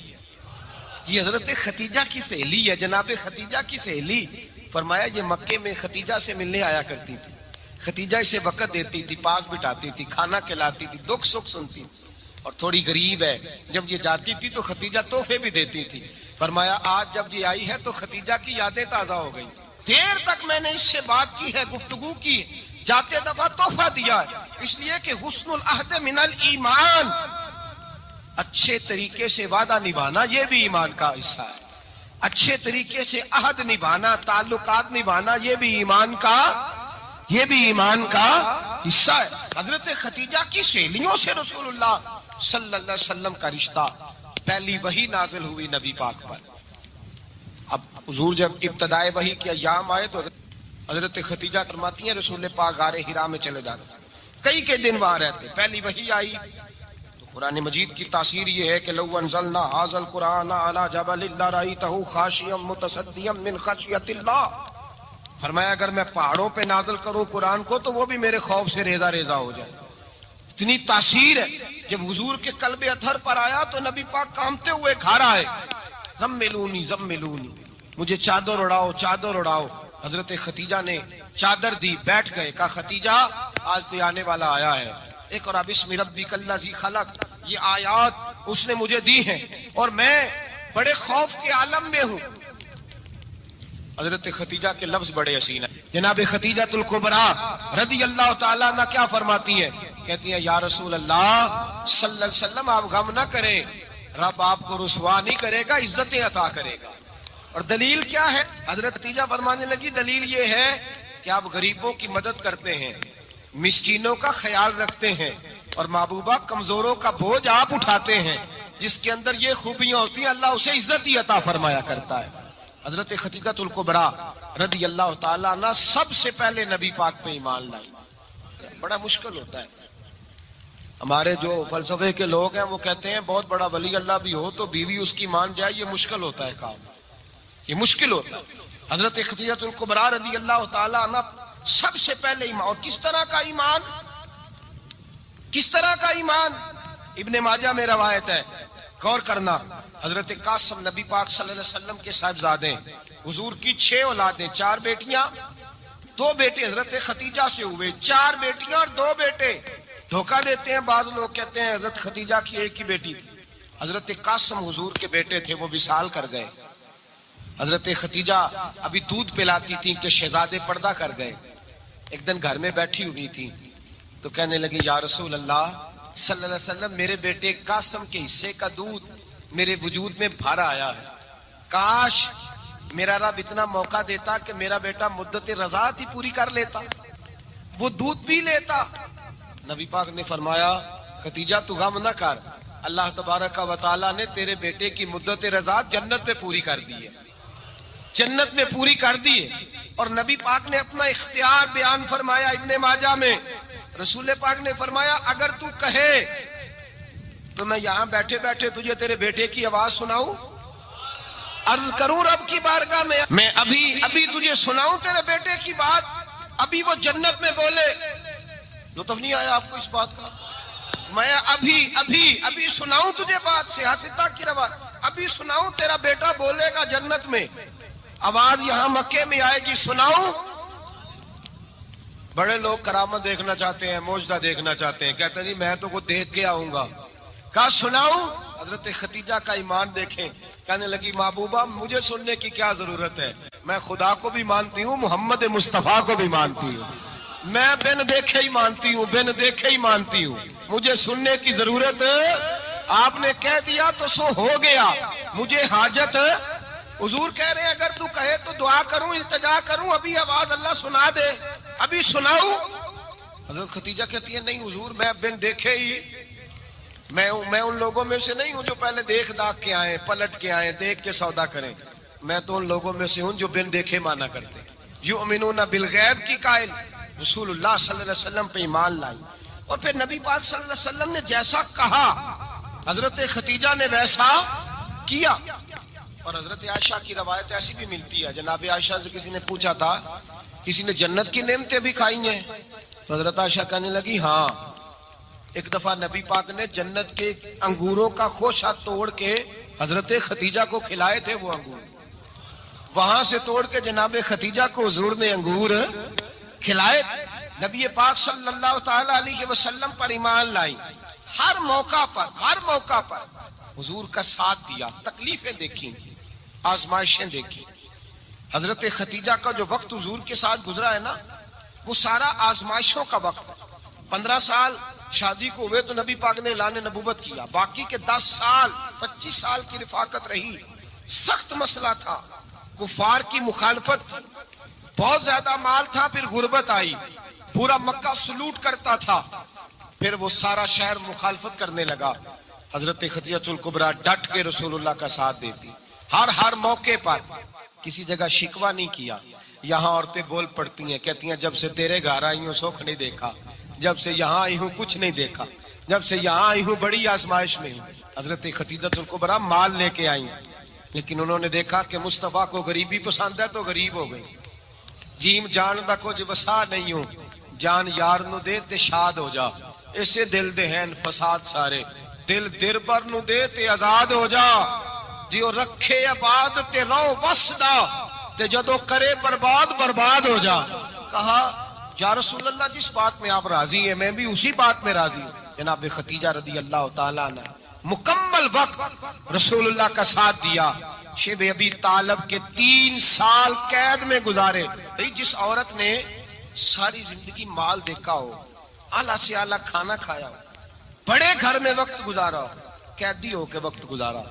یہ حضرت ختیجہ کی سہیلی ہے، جناب ختیجہ کی سہیلی۔ فرمایا یہ مکے میں ختیجہ سے ملنے آیا کرتی تھی، ختیجہ اسے وقت دیتی تھی، پاس بٹھاتی تھی، کھانا کھلاتی تھی، دکھ سکھ سنتی، اور تھوڑی غریب ہے، جب یہ جاتی تھی تو ختیجہ تحفے بھی دیتی تھی۔ فرمایا آج جب یہ آئی ہے تو ختیجہ کی یادیں تازہ ہو گئی، دیر تک میں نے اس سے بات کی ہے، گفتگو کی، جاتے دفعہ تحفہ دیا ہے، اس لیے کہ حسن العہد من الایمان، اچھے طریقے سے وعدہ نبھانا یہ بھی ایمان کا حصہ ہے، اچھے طریقے سے عہد نبھانا، تعلقات نبھانا یہ بھی ایمان کا حصہ ہے۔ حضرت ختیجہ کی سہیلیوں سے رسول اللہ صلی اللہ علیہ وسلم کا رشتہ، پہلی وحی نازل ہوئی نبی پاک پر۔ اب حضور جب ابتدائے وحی کے ایام آئے تو حضرت ختیجہ فرماتی ہیں رسول پاک غار حرا میں چلے جاتے، کئی کے دن وہاں رہتے، پہلی وحی آئی تو قرآن مجید کی تاثیر یہ ہے کہ لو انزلنا ھذا القرآن علی جبل لرأیتہ خاشعا متصدعا من خشیۃ اللہ، فرمایا اگر میں پہاڑوں پہ نازل کروں قرآن کو تو وہ بھی میرے خوف سے ریزہ ریزہ ہو جائے، اتنی تاثیر ہے۔ جب حضور کے قلب اطہر پر آیا تو نبی پاک کانپتے ہوئے گھر آئے، زملونی زملونی، مجھے چادر اڑاؤ چادر اڑاؤ۔ حضرت ختیجہ نے چادر دی، بیٹھ گئے، کہا ختیجہ آج کوئی آنے والا آیا ہے، اقرأ بسم ربک الذی خلق، یہ آیات اس نے مجھے دی ہیں اور میں بڑے خوف کے عالم میں ہوں۔ حضرت ختیجہ کے لفظ بڑے حسین ہیں، جناب ختیجہ الکبریٰ رضی اللہ تعالیٰ عنہ کیا فرماتی ہیں؟ کہتی ہیں یا رسول اللہ صلی اللہ علیہ وسلم آپ غم نہ کریں، رب آپ کو رسوا نہیں کرے گا، عزتیں عطا کرے گا۔ اور دلیل کیا ہے؟ حضرت ختیجہ فرمانے لگی دلیل یہ ہے کہ آپ غریبوں کی مدد کرتے ہیں، مسکینوں کا خیال رکھتے ہیں، اور محبوبہ کمزوروں کا بوجھ آپ اٹھاتے ہیں، جس کے اندر یہ خوبیاں ہوتی ہیں اللہ اسے عزت ہی عطا فرمایا کرتا ہے۔ حضرت ختیجہ الکبریٰ رضی اللہ تعالیٰ عنہ سب سے پہلے نبی پاک پہ ایمان لائی۔ بڑا مشکل ہوتا ہے، ہمارے جو فلسفے کے لوگ ہیں وہ کہتے ہیں بہت بڑا ولی اللہ بھی ہو تو بیوی اس کی مان جائے، یہ مشکل ہوتا ہے کام، یہ مشکل ہوتا ہے۔ حضرت ختیجہ الکبریٰ رضی اللہ تعالیٰ عنہ سب سے پہلے ایمان، اور کس طرح کا ایمان؟ کس طرح کا ایمان؟ ابن ماجہ میں روایت ہے، غور کرنا، حضرت قاسم نبی پاک صلی اللہ علیہ وسلم کے صاحبزادے، حضور کی 6 اولادیں، 4 بیٹیاں 2 بیٹے حضرت ختیجہ سے ہوئے، 4 بیٹیاں اور 2 بیٹے۔ دھوکہ دیتے ہیں بعض لوگ، کہتے ہیں حضرت ختیجہ کی ایک ہی بیٹی تھی، حضرت قاسم حضور کے بیٹے تھے، وہ وصال کر گئے۔ حضرت ختیجہ ابھی دودھ پلاتی تھی کہ شہزادے پردہ کر گئے، ایک دن گھر میں بیٹھی ہوئی تھی تو کہنے لگی یا رسول اللہ صلی اللہ علیہ وسلم میرے بیٹے قاسم کے حصے کا دودھ میرے وجود میں بھر آیا ہے، کاش میرا رب اتنا موقع دیتا کہ میرا بیٹا مدت رضاعت ہی پوری کر لیتا، وہ دودھ پی لیتا۔ نبی پاک نے فرمایا ختیجہ تو غم نہ کر، اللہ تبارک و تعالیٰ نے تیرے بیٹے کی مدت رضاعت جنت میں پوری کر دی ہے، جنت میں پوری کر دی ہے۔ اور نبی پاک نے اپنا اختیار بیان فرمایا ابن ماجہ میں، رسول پاک نے فرمایا اگر تو کہے تو میں یہاں بیٹھے بیٹھے تجھے تیرے بیٹے کی آواز سناؤں، عرض کروں رب کی بارگاہ میں ابھی تجھے سناؤں تیرے بیٹے کی بات، ابھی وہ جنت میں بولے، لطف نہیں آیا آپ کو اس بات کا؟ میں ابھی سناؤں تجھے بات، سیاستہ کی روایت، ابھی سناؤں تیرا بیٹا بولے گا جنت میں، آواز یہاں مکے میں آئے گی، سناؤں؟ بڑے لوگ کرامت دیکھنا چاہتے ہیں، معجزہ دیکھنا چاہتے ہیں، کہتے ہیں جی میں تو وہ دیکھ کے آؤں گا، کہا سناؤں؟ حضرت خدیجہ کا ایمان دیکھیں، کہنے لگی محبوبہ مجھے سننے کی کیا ضرورت ہے، میں خدا کو بھی مانتی ہوں، محمد مصطفیٰ کو بھی مانتی ہوں، میں بن دیکھے ہی مانتی ہوں، مجھے سننے کی ضرورت، آپ نے کہہ دیا تو سو ہو گیا، مجھے حاجت، حضور کہہ رہے ہیں اگر تو کہے تو دعا کروں، التجا کروں، ابھی آواز اللہ سنا دے، ابھی سناؤں؟ حضرت خدیجہ کہتی ہے نہیں حضور میں بن دیکھے ہی، میں ان لوگوں میں سے نہیں ہوں جو پہلے دیکھ داکھ کے آئیں، پلٹ کے آئیں، دیکھ کے سودا کریں، میں تو ان لوگوں میں سے ہوں جو بن دیکھے مانا کرتے، یؤمنون بالغیب کی قائل، رسول اللہ صلی اللہ علیہ وسلم پہ ایمان لائی، اور پھر نبی پاک صلی اللہ علیہ وسلم نے جیسا کہا حضرت خدیجہ نے ویسا کیا۔ اور حضرت عائشہ کی روایت ایسی بھی ملتی ہے، جناب عائشہ سے کسی نے پوچھا تھا کسی نے جنت کی نعمتیں بھی کھائی ہیں؟ تو حضرت عائشہ کہنے لگی ہاں، ایک دفعہ نبی پاک نے جنت کے انگوروں کا خوشہ توڑ کے حضرت خدیجہ کو کھلائے تھے، وہ انگور وہاں سے توڑ کے جناب خدیجہ کو حضور نے انگور کھلائے تھے۔ نبی پاک صلی اللہ تعالی علیہ وسلم پر ایمان لائی، ہر موقع پر حضور کا ساتھ دیا، تکلیفیں دیکھی، آزمائشیں دیکھی۔ حضرت خدیجہ کا جو وقت حضور کے ساتھ گزرا ہے نا، وہ سارا آزمائشوں کا وقت۔ 15 سال شادی کو ہوئے تو نبی پاک نے اعلان نبوت کیا، باقی کے 10 سال 25 سال کی رفاقت رہی، سخت مسئلہ تھا، کفار کی مخالفت تھی، بہت زیادہ مال تھا، پھر غربت آئی، پورا مکہ سلوٹ کرتا تھا، پھر وہ سارا شہر مخالفت کرنے لگا، حضرت خدیجہ الکبریٰ ڈٹ کے رسول اللہ کا ساتھ دیتی، ہر موقع پر کسی جگہ شکوہ نہیں کیا۔ یہاں عورتیں بول پڑتی ہیں، کہتی ہیں جب سے تیرے گھر آئی ہوں سکھ نہیں دیکھا، جب سے یہاں آئی ہوں کچھ نہیں دیکھا، جب سے یہاں آئی ہوں بڑی آزمائش میں ہوں۔ حضرت خدیجہ الکبریٰ مال لے کے آئی، لیکن انہوں نے دیکھا کہ مصطفیٰ کو غریبی پسند ہے تو غریب ہو گئی، جیم جان دا کچھ وسا نہیں ہوں، جان یار نو دے تے شاد ہو جا، اسے دل دے ہیں فساد سارے، دل دربر نو دے تے آزاد ہو جا، جیو رکھے آباد تے رو وسدا تے جدو کرے برباد ہو جا۔ کہا یا رسول اللہ جس بات میں آپ راضی ہیں میں بھی اسی بات میں راضی ہوں۔ جناب خدیجہ رضی اللہ تعالیٰ عنہ مکمل وقت رسول اللہ کا ساتھ دیا، شیب ابی طالب کے 3 سال قید میں گزارے۔ جس عورت نے ساری زندگی مال دیکھا ہو، اعلیٰ سے اعلیٰ کھانا کھایا ہو، بڑے گھر میں وقت گزارا ہو، قیدی ہو کے وقت گزارا،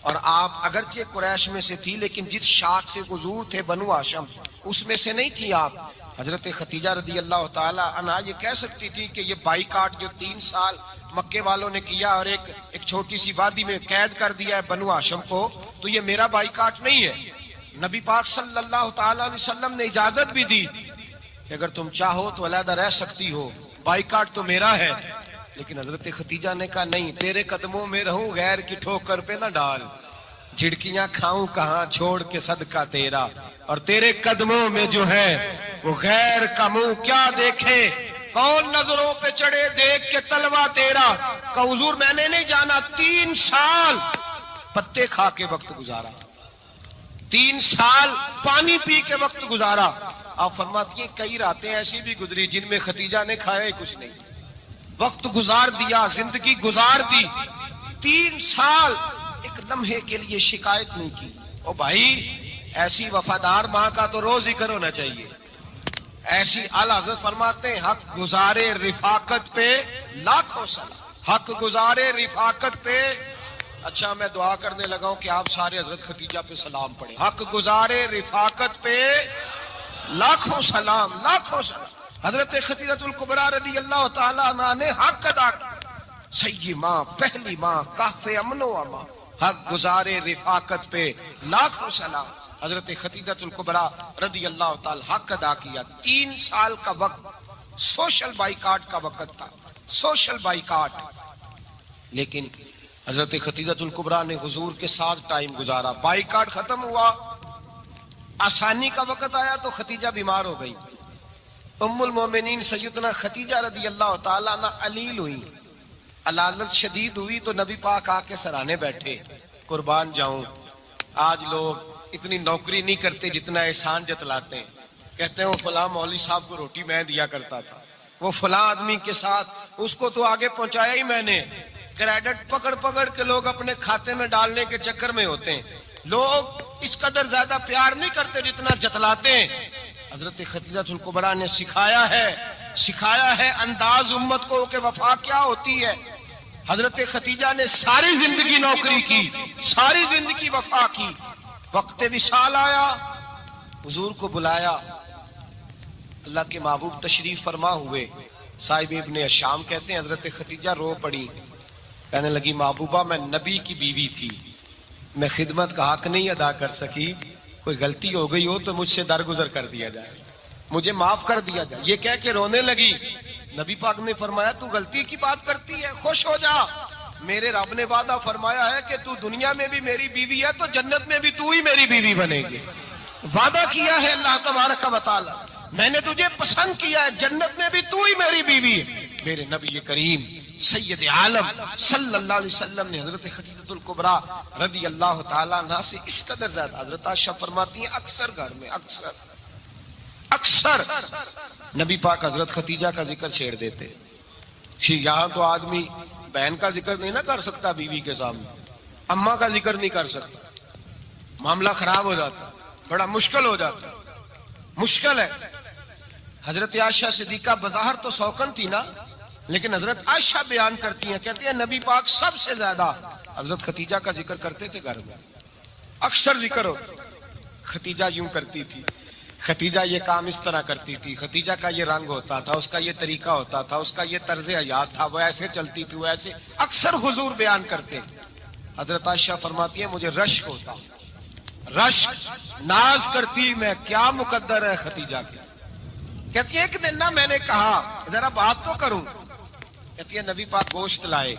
اور آپ اگرچہ قریش میں سے تھی لیکن جس شاخ سے حضور تھے بنو ہاشم اس میں سے نہیں تھی آپ۔ حضرت خدیجہ رضی اللہ تعالی عنہا یہ کہہ سکتی تھی کہ یہ بائیکاٹ جو 3 سال مکے والوں نے کیا اور ایک چھوٹی سی وادی میں قید کر دیا ہے بنو ہاشم کو، تو یہ میرا بائیکاٹ نہیں ہے۔ نبی پاک صلی اللہ تعالی علیہ وسلم نے اجازت بھی دی کہ اگر تم چاہو تو علیحدہ رہ سکتی ہو، بائیکاٹ تو میرا ہے۔ لیکن حضرت خدیجہ نے کہا نہیں، تیرے قدموں میں رہوں، غیر کی ٹھوکر پہ نہ ڈال، جھڑکیاں کھاؤں کہاں چھوڑ کے صدقہ تیرا، اور تیرے قدموں میں جو ہے وہ غیر کا منہ کیا دیکھے، کون نظروں پہ چڑھے دیکھ کے تلوا تیرا۔ کہ حضور میں نے نہیں جانا، 3 سال پتے کھا کے وقت گزارا، 3 سال پانی پی کے وقت گزارا۔ آپ فرماتی ہیں کئی راتیں ایسی بھی گزری جن میں خدیجہ نے کھایا ہی کچھ نہیں، وقت گزار دیا، زندگی گزار دی، 3 سال ایک لمحے کے لیے شکایت نہیں کی۔ او بھائی ایسی وفادار ماں کا تو روز ذکر ہونا چاہیے۔ ایسی اعلیٰ حضرت فرماتے ہیں حق گزارے رفاقت پہ لاکھوں سلام، حق گزارے رفاقت پہ۔ اچھا میں دعا کرنے لگا ہوں کہ آپ سارے حضرت خدیجہ پہ سلام پڑھیں۔ حق گزارے رفاقت پہ لاکھوں سلام، لاکھوں سلام۔ حضرت خدیجہ الکبریٰ رضی اللہ تعالیٰ عنہ نے حق ادا کیا، سیدی ماں، پہلی ماں، کہف امن و امان، حق گزارے رفاقت پہ لاکھوں سلام۔ حضرت خدیجہ الکبریٰ رضی اللہ تعالیٰ حق ادا کیا، 3 سال کا وقت سوشل بائیکاٹ کا وقت تھا، سوشل بائیکاٹ. لیکن حضرت خدیجہ الکبریٰ نے حضور کے ساتھ ٹائم گزارا. بائیکاٹ ختم ہوا، آسانی کا وقت آیا تو خدیجہ بیمار ہو گئی. ام المومنین سیدنا خدیجہ رضی اللہ تعالیٰ عنہ علیل ہوئی، علالت شدید ہوئی تو نبی پاک آ کے سرانے بیٹھے. قربان جاؤں، آج لوگ اتنی نوکری نہیں کرتے جتنا احسان جتلاتے ہیں. کہتے ہیں وہ فلاں مولوی صاحب کو روٹی میں دیا کرتا تھا، وہ فلاں آدمی کے ساتھ اس کو تو آگے پہنچایا ہی میں نے. کریڈٹ پکڑ پکڑ کے لوگ اپنے کھاتے میں ڈالنے کے چکر میں ہوتے ہیں. لوگ اس قدر زیادہ پیار نہیں کرتے جتنا جتلاتے ہیں. حضرت خدیجہ الکبریٰ نے سکھایا ہے انداز امت کو کہ وفا کیا ہوتی ہے. حضرت خدیجہ نے ساری زندگی نوکری کی، ساری زندگی وفا کی. وقت وصال آیا، حضور کو بلایا. اللہ کے محبوب تشریف فرما ہوئے. صاحب ابن الشام کہتے ہیں حضرت خدیجہ رو پڑی، کہنے لگی محبوبہ میں نبی کی بیوی تھی، میں خدمت کا حق نہیں ادا کر سکی، کوئی غلطی ہو گئی ہو تو مجھ سے درگزر کر دیا جائے، مجھے معاف کر دیا جائے. یہ کہہ کے رونے لگی. نبی پاک نے فرمایا تو غلطی کی بات کرتی ہے، خوش ہو جا، میرے رب نے وعدہ فرمایا ہے کہ تو دنیا میں بھی میری بیوی ہے تو جنت میں بھی تو ہی میری بیوی بنے گی. وعدہ کیا ہے اللہ تبارک و تعالی، میں نے تجھے پسند کیا ہے، جنت میں بھی تو ہی میری بیوی ہے. میرے نبی کریم سید عالم صلی اللہ علیہ وسلم نے حضرت خدیجہ الکبریٰ رضی اللہ تعالیٰ عنہ سے اس قدر زیادہ. حضرت عائشہ فرماتی ہیں اکثر گھر میں اکثر نبی پاک حضرت خدیجہ کا ذکر چھیڑ دیتے. یہاں تو آدمی بہن کا ذکر نہیں نہ کر سکتا بیوی کے سامنے، اماں کا ذکر نہیں کر سکتا، معاملہ خراب ہو جاتا، بڑا مشکل ہو جاتا، مشکل ہے. حضرت عائشہ صدیقہ بظاہر تو سوکن تھی نا، لیکن حضرت عائشہ بیان کرتی ہیں، کہتی ہیں نبی پاک سب سے زیادہ حضرت خدیجہ کا ذکر کرتے تھے گھر میں، اکثر ذکر ہو. خدیجہ یوں کرتی تھی، خدیجہ یہ کام اس طرح کرتی تھی، خدیجہ کا یہ رنگ ہوتا تھا، اس کا یہ طریقہ ہوتا تھا، اس کا یہ طرز حیات تھا، وہ ایسے چلتی تھی، وہ ایسے اکثر حضور بیان کرتے. حضرت عائشہ فرماتی ہیں مجھے رشک ہوتا، رشک، ناز کرتی میں کیا مقدر ہے خدیجہ کی. کہتی ہے ایک دن نا میں نے کہا ذرا بات تو کروں. کہتی ہے نبی پاک گوشت لائے،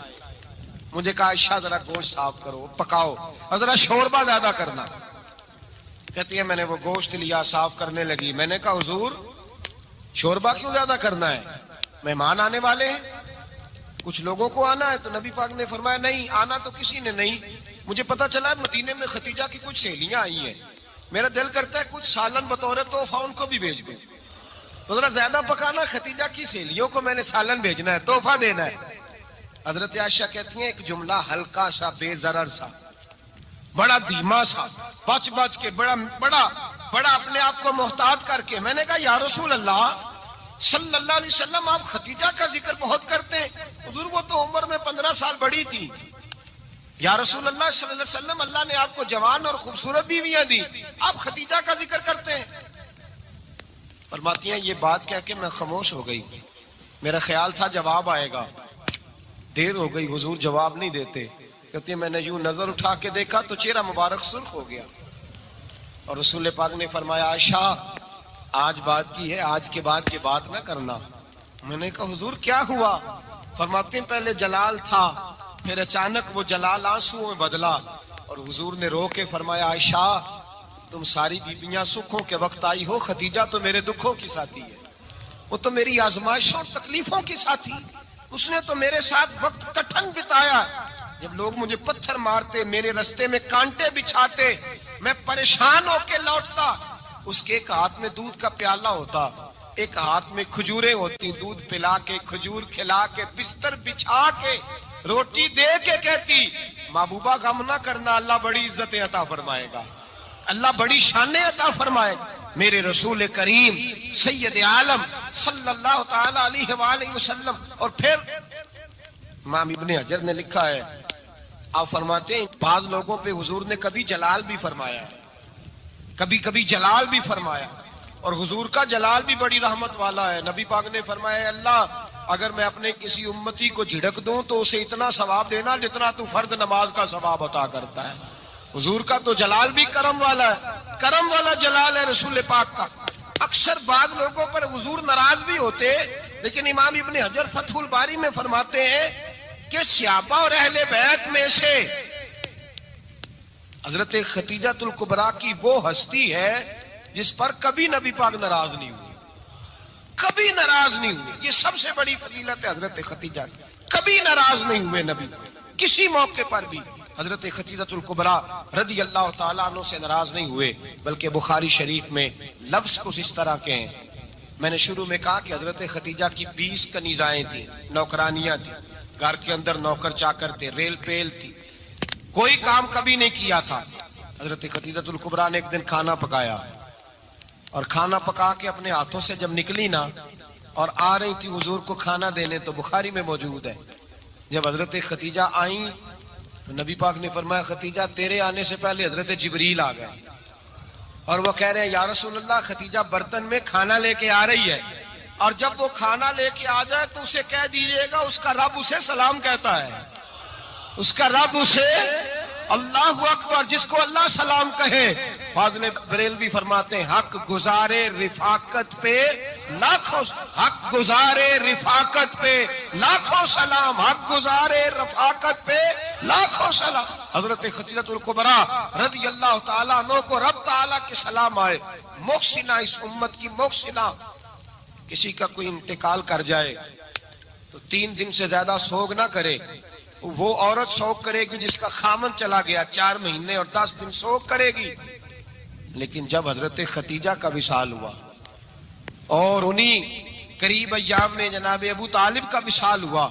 مجھے کہا عائشہ ذرا گوشت صاف کرو، پکاؤ اور ذرا شوربہ زیادہ کرنا. کہتی ہے میں نے وہ گوشت لیا، صاف کرنے لگی. میں نے کہا حضور شوربہ کیوں زیادہ کرنا ہے، مہمان آنے والے ہیں، کچھ لوگوں کو آنا ہے. تو نبی پاک نے فرمایا نہیں، آنا تو کسی نے نہیں، مجھے پتا چلا مدینے میں خدیجہ کی کچھ سہیلیاں آئی ہیں، میرا دل کرتا ہے کچھ سالن بطور تحفہ ان کو بھی بھیج دوں، تو ذرا زیادہ پکانا، خدیجہ کی سہیلیوں کو میں نے سالن بھیجنا ہے، تحفہ دینا ہے. حضرت عائشہ کہتی ہیں ایک جملہ ہلکا سا، بے ضرر سا، بڑا دھیما سا، بچ کے بڑا اپنے آپ کو محتاط کر کے میں نے کہا یا رسول اللہ صلی اللہ علیہ وسلم آپ خدیجہ کا ذکر بہت کرتے ہیں. حضور وہ تو عمر میں 15 سال بڑی تھی. یا رسول اللہ صلی اللہ علیہ وسلم اللہ نے آپ کو جوان اور خوبصورت بیویاں دی، آپ خدیجہ کا ذکر کرتے ہیں. فرماتی ہیں یہ بات کہہ کے میں خاموش ہو گئی، میرا خیال تھا جواب آئے گا، دیر ہو گئی، حضور جواب نہیں دیتے. کہتے ہیں میں نے یوں نظر اٹھا کے دیکھا تو چہرہ مبارک سرخ ہو گیا، اور رسول پاک نے فرمایا عائشہ آج بات کی ہے، آج کے بعد یہ بات نہ کرنا. میں نے کہا حضور کیا ہوا؟ فرماتے ہیں پہلے جلال تھا، پھر اچانک وہ جلال آنسو میں بدلا، اور حضور نے رو کے فرمایا عائشہ تم ساری بیویاں سکھوں کے وقت آئی ہو، خدیجہ تو میرے دکھوں کی ساتھی ہے، وہ تو میری آزمائشوں اور تکلیفوں کی ساتھی، اس نے تو میرے ساتھ وقت کٹھن بتایا. جب لوگ مجھے پتھر مارتے، میرے رستے میں کانٹے بچھاتے، میں پریشان ہو کے لوٹتا، اس کے ایک ہاتھ میں دودھ کا پیالہ ہوتا، ایک ہاتھ میں کھجوریں ہوتی، دودھ پلا کے، کھجور کھلا کے، بستر بچھا کے، روٹی دے کے کہتی محبوبہ غم نہ کرنا، اللہ بڑی عزتیں عطا فرمائے گا، اللہ بڑی شانیں عطا فرمائے گا. میرے رسول کریم سید عالم صلی اللہ تعالی علیہ وآلہ وسلم. اور پھر امام ابن حجر نے لکھا ہے، آپ فرماتے ہیں بعض لوگوں پہ حضور نے کبھی جلال بھی فرمایا، کبھی جلال بھی فرمایا، اور حضور کا جلال بھی بڑی رحمت والا ہے. نبی پاک نے فرمایا اللہ اگر میں اپنے کسی امتی کو جھڑک دوں تو اسے اتنا ثواب دینا جتنا تو فرض نماز کا ثواب عطا کرتا ہے. حضور کا تو جلال بھی کرم والا ہے، کرم والا جلال ہے رسول پاک کا. اکثر بعض لوگوں پر حضور ناراض بھی ہوتے لیکن امام ابن حجر فتح الباری میں فرماتے ہیں کہ صحابہ اور اہل بیت میں سے حضرت خدیجہ الکبریٰ کی وہ ہستی ہے جس پر کبھی نبی پاک ناراض نہیں ہوئے، کبھی ناراض نہیں ہوئے. یہ سب سے بڑی فضیلت ہے حضرت خدیجہ کی. کبھی ناراض نہیں ہوئے نبی، کسی موقع پر بھی حضرت خدیجہ الکبریٰ رضی اللہ تعالیٰ عنہ سے ناراض نہیں ہوئے. بلکہ بخاری شریف میں لفظ کچھ اس طرح کے ہیں. میں نے شروع میں کہا کہ حضرت خدیجہ کی 20 کنیزائیں تھیں، نوکرانیاں تھیں، گھر کے اندر نوکر چاکر تھے، ریل پیل تھی، کوئی کام کبھی نہیں کیا تھا. حضرت خدیجہ الکبریٰ نے ایک دن کھانا پکایا اور کھانا پکا کے اپنے ہاتھوں سے جب نکلی نا اور آ رہی تھی حضور کو کھانا دینے، تو بخاری میں موجود ہے جب حضرت خدیجہ آئیں تو نبی پاک نے فرمایا خدیجہ تیرے آنے سے پہلے حضرت جبریل آ گئے اور وہ کہہ رہے ہیں یا رسول اللہ خدیجہ برتن میں کھانا لے کے آ رہی ہے، اور جب وہ کھانا لے کے آ جائے تو اسے کہہ دیجئے گا اس کا رب اسے سلام کہتا ہے، اس کا رب اسے اللہ اکبر، جس کو اللہ سلام کہے. فاضل بریلوی فرماتے ہیں حق گزارے رفاقت پہ لاکھوں، حق گزارے رفاقت پہ لاکھوں سلام، حق گزارے رفاقت پہ لاکھوں سلام. حضرت خدیجہ الکبریٰ رضی اللہ تعالیٰ عنہ کو رب تعالیٰ کے سلام آئے. محسنہ، اس امت کی محسنہ. کسی کا کوئی انتقال کر جائے تو 3 دن سے زیادہ سوگ نہ کرے. وہ عورت سوگ کرے گی جس کا خامن چلا گیا، 4 مہینے اور 10 دن سوگ کرے گی. لیکن جب حضرت خدیجہ کا وصال ہوا اور انہی قریب ایام میں جناب ابو طالب کا وصال ہوا،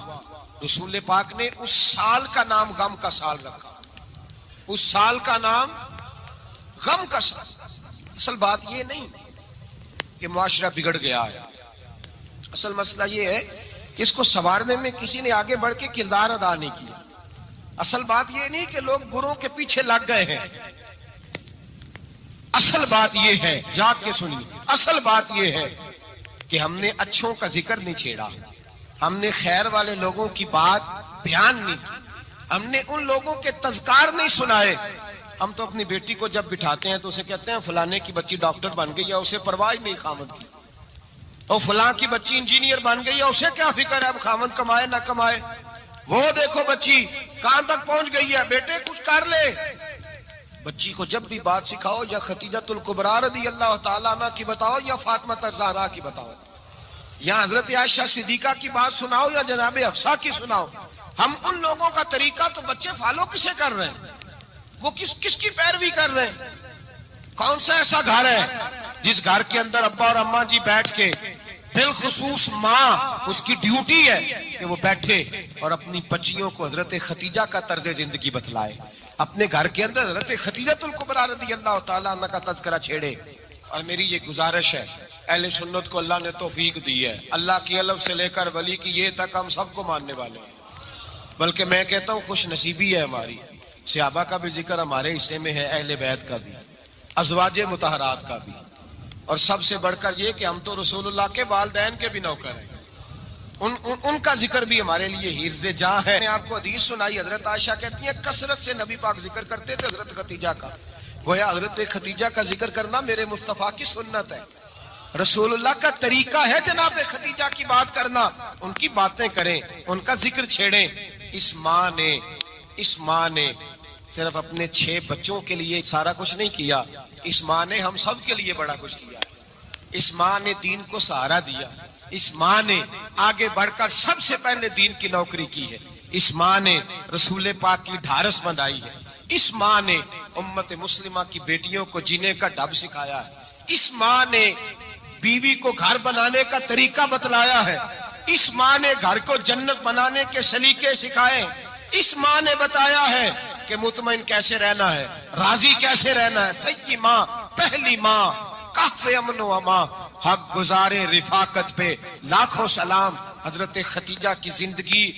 رسول پاک نے اس سال کا نام غم کا سال رکھا. اس سال کا نام غم کا سال. اصل بات یہ نہیں کہ معاشرہ بگڑ گیا ہے، اصل مسئلہ یہ ہے کہ اس کو سنوارنے میں کسی نے آگے بڑھ کے کردار ادا نہیں کیا. اصل بات یہ نہیں کہ لوگ بروں کے پیچھے لگ گئے ہیں. اصل بات یہ ہے، جاگ کے سنیے، اصل بات یہ ہے کہ ہم نے اچھوں کا ذکر نہیں چھیڑا، ہم نے خیر والے لوگوں کی بات بیان نہیں کی، ہم نے ان لوگوں کے تذکار نہیں سنائے. ہم تو اپنی بیٹی کو جب بٹھاتے ہیں تو اسے کہتے ہیں فلانے کی بچی ڈاکٹر بن گئی ہے، اسے پرواہ نہیں خامد کی. اور فلاں کی بچی انجینئر بن گئی ہے، اسے کیا فکر ہے اب خامد کمائے نہ کمائے. وہ دیکھو بچی کہاں تک پہنچ گئی ہے، بیٹے کچھ کر لے. بچی کو جب بھی بات سکھاؤ یا خدیجہ الکبریٰ رضی اللہ تعالیٰ عنہ کی بتاؤ یا فاطمہ الزہرا کی بتاؤ، یا حضرت عائشہ صدیقہ کی بات سناؤ یا جناب حفصہ کی سناؤ. ہم ان لوگوں کا طریقہ تو بچے فالو کسے کر رہے ہیں، وہ کس کی پیروی کر رہے ہیں. کون سا ایسا گھر ہے جس گھر کے اندر ابا اور اماں جی بیٹھ کے، بالخصوص ماں اس کی ڈیوٹی ہے کہ وہ بیٹھے اور اپنی بچیوں کو حضرت خدیجہ کا طرز زندگی بتلائے، اپنے گھر کے اندر حضرت خدیجہ الکبریٰ رضی اللہ تعالیٰ عنہ کا تذکرہ چھیڑے. اور میری یہ گزارش ہے، اہل سنت کو اللہ نے توفیق دی ہے، اللہ کی الف سے لے کر ولی کی یہ تک ہم سب کو ماننے والے ہیں. بلکہ میں کہتا ہوں خوش نصیبی ہے ہماری، صحابہ کا بھی ذکر ہمارے حصے میں ہے، اہل بیت کا بھی، ازواج مطہرات کا بھی، اور سب سے بڑھ کر یہ کہ ہم تو رسول اللہ کے والدین کے بھی نوکر ہیں، ان کا ذکر بھی ہمارے لیے حرز جاں ہے. میں نے آپ کو حدیث سنائی، حضرت عائشہ کہتی ہیں کثرت سے نبی پاک ذکر کرتے تھے حضرت خدیجہ کا. گویا حضرت خدیجہ کا ذکر کرنا میرے مصطفیٰ کی سنت ہے، رسول اللہ کا طریقہ ہے جناب خدیجہ کی بات کرنا. ان کی باتیں کریں، ان کا ذکر چھیڑیں. اس ماں نے صرف اپنے 6 بچوں کے لیے سارا کچھ نہیں کیا، اس ماں نے ہم سب کے لیے بڑا کچھ کیا. اس ماں نے دین کو سہارا دیا، اس ماں نے آگے بڑھ کر سب سے پہلے دین کی نوکری کی ہے، اس ماں نے رسول پاک کی ڈھارس بندھائی ہے، اس ماں نے امت مسلمہ کی بیٹیوں کو جینے کا ڈھب سکھایا ہے، اس ماں نے بیوی کو گھر بنانے کا طریقہ بتلایا ہے، اس ماں نے گھر کو جنت بنانے کے سلیقے سکھائے، اس ماں نے بتایا ہے کہ مطمئن کیسے رہنا ہے، راضی کیسے رہنا ہے. سچی ماں، پہلی ماں، کہف امن و امان، حق گزارے رفاقت پہ لاکھوں سلام. حضرت خدیجہ کی زندگی،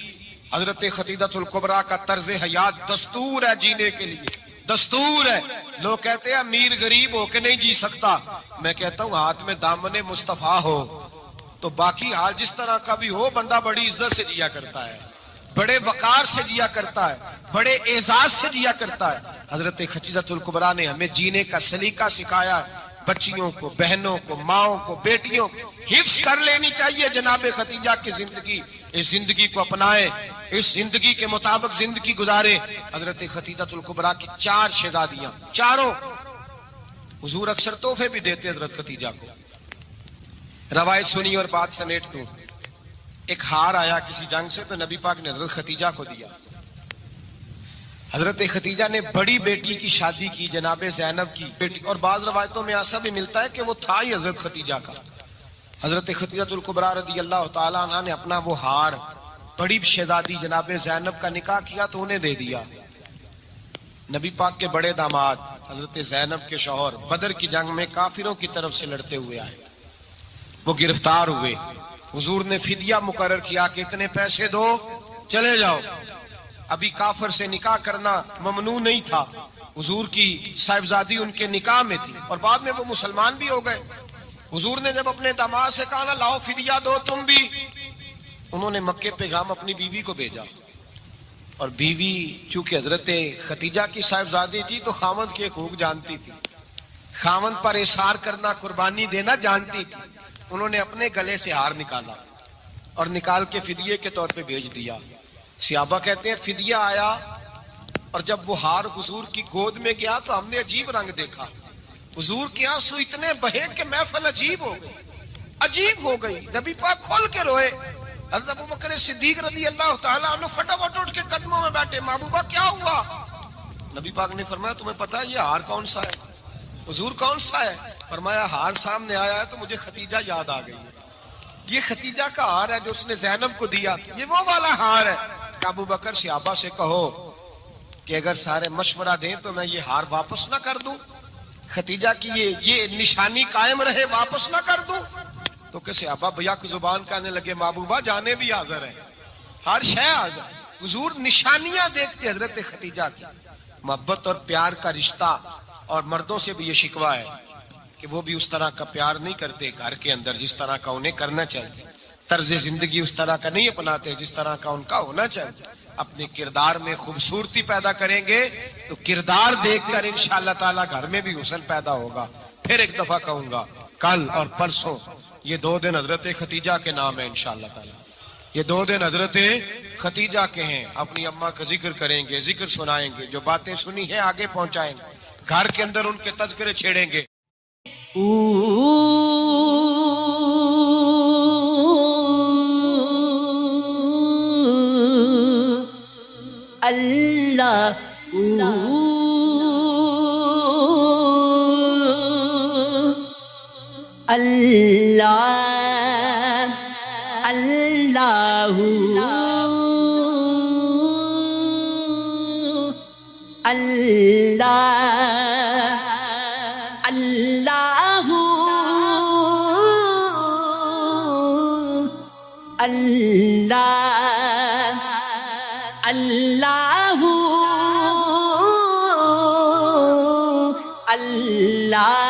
حضرت خدیجہ الکبریٰ کا طرز حیات دستور ہے جینے کے لیے، دستور ہے. لوگ کہتے ہیں امیر غریب ہو کے نہیں جی سکتا، میں کہتا ہوں ہاتھ میں دامن مصطفیٰ ہو تو باقی حال جس طرح کا بھی ہو بندہ بڑی عزت سے جیا کرتا ہے، بڑے وقار سے جیا کرتا ہے، بڑے اعزاز سے جیا کرتا ہے. حضرت خدیجہ الکبریٰ نے ہمیں جینے کا سلیقہ سکھایا ہے. بچیوں کو، بہنوں کو، ماؤں کو، بیٹیوں کو حفظ کر لینی چاہیے جناب خدیجہ کی زندگی. اس زندگی کو اپنائے، اس زندگی کے مطابق زندگی گزارے. حضرت خدیجہ الکبریٰ کی 4 شہزادیاں، چاروں. حضور اکثر تحفے بھی دیتے حضرت خدیجہ کو. روایت سنی اور بات سمیٹ دوں. ایک ہار آیا کسی جنگ سے تو نبی پاک نے حضرت خدیجہ کو دیا. حضرت خدیجہ نے بڑی بیٹی کی شادی کی جناب زینب کی بیٹی، اور بعض روایتوں میں ایسا بھی ملتا ہے کہ وہ تھا ہی حضرت خدیجہ کا. حضرت خدیجہ الکبریٰ رضی اللہ تعالی عنہ نے اپنا وہ ہار بڑی شہزادی جناب زینب کا نکاح کیا تو انہیں دے دیا. نبی پاک کے بڑے داماد حضرت زینب کے شوہر بدر کی جنگ میں کافروں کی طرف سے لڑتے ہوئے آئے، وہ گرفتار ہوئے. حضور نے فدیہ مقرر کیا کہ اتنے پیسے دو چلے جاؤ. ابھی کافر سے نکاح کرنا ممنوع نہیں تھا، حضور کی صاحبزادی ان کے نکاح میں تھی اور بعد میں وہ مسلمان بھی ہو گئے. حضور نے جب اپنے داماد سے کہا نا لاؤ فدیہ دو تم بھی، انہوں نے مکے پیغام اپنی بیوی کو بھیجا. اور بیوی چونکہ حضرت خدیجہ کی صاحبزادی تھی تو خاوند کے حقوق جانتی تھی، خاوند پر اثار کرنا، قربانی دینا جانتی تھی. انہوں نے اپنے گلے سے ہار نکالا اور نکال کے فدیے کے طور پہ بھیج دیا. صحابہ کہتے ہیں فدیہ آیا اور جب وہ ہار حضور کی گود میں گیا تو ہم نے عجیب رنگ دیکھا. حضور کے آنسو اتنے بہے کہ محفل عجیب ہو گئی، عجیب ہو گئی. نبی پاک کھول کے روئے. حضرت ابوبکر صدیق رضی اللہ تعالیٰ عنہ فٹافٹ اٹھ کے قدموں میں بیٹھے. محبوبہ کیا ہوا؟ نبی پاک نے فرمایا تمہیں پتا ہے یہ ہار کون سا ہے؟ حضور کون سا ہے؟ فرمایا ہار سامنے آیا ہے تو مجھے خدیجہ یاد آ گئی ہے. یہ خدیجہ کا ہار ہے جو اس نے زینب کو دیا، یہ وہ والا ہار ہے. ابو بکر صحابہ سے کہو کہ اگر سارے مشورہ دیں تو میں یہ ہار واپس نہ کر دوں، خدیجہ کی یہ نشانی قائم رہے، واپس نہ کر دوں. تو کہ صحابہ بھیا کی زبان کہنے لگے محبوبہ جانے بھی حاضر ہیں، ہر شے حاضر. حضور نشانیاں دیکھتے حضرت خدیجہ کی. محبت اور پیار کا رشتہ، اور مردوں سے بھی یہ شکوہ ہے کہ وہ بھی اس طرح کا پیار نہیں کرتے گھر کے اندر جس طرح کا انہیں کرنا چاہیے. طرز زندگی اس طرح کا نہیں اپناتے جس طرح کا ان کا ہونا چاہیے. اپنے کردار میں خوبصورتی پیدا کریں گے تو کردار دیکھ کر انشاءاللہ تعالی گھر میں بھی حسن پیدا ہوگا. پھر ایک دفعہ کہوں گا کل اور پرسوں یہ 2 دن حضرت خدیجہ کے نام ہے انشاءاللہ تعالی. یہ 2 دن حضرت خدیجہ کے ہیں. اپنی اماں کا ذکر کریں گے، ذکر سنائیں گے، جو باتیں سنی ہیں آگے پہنچائیں گے، گھر کے اندر ان کے تذکرے چھیڑیں گے. اللہ اللہ اللہ اللہ اللہ اللہ اللہ اللہ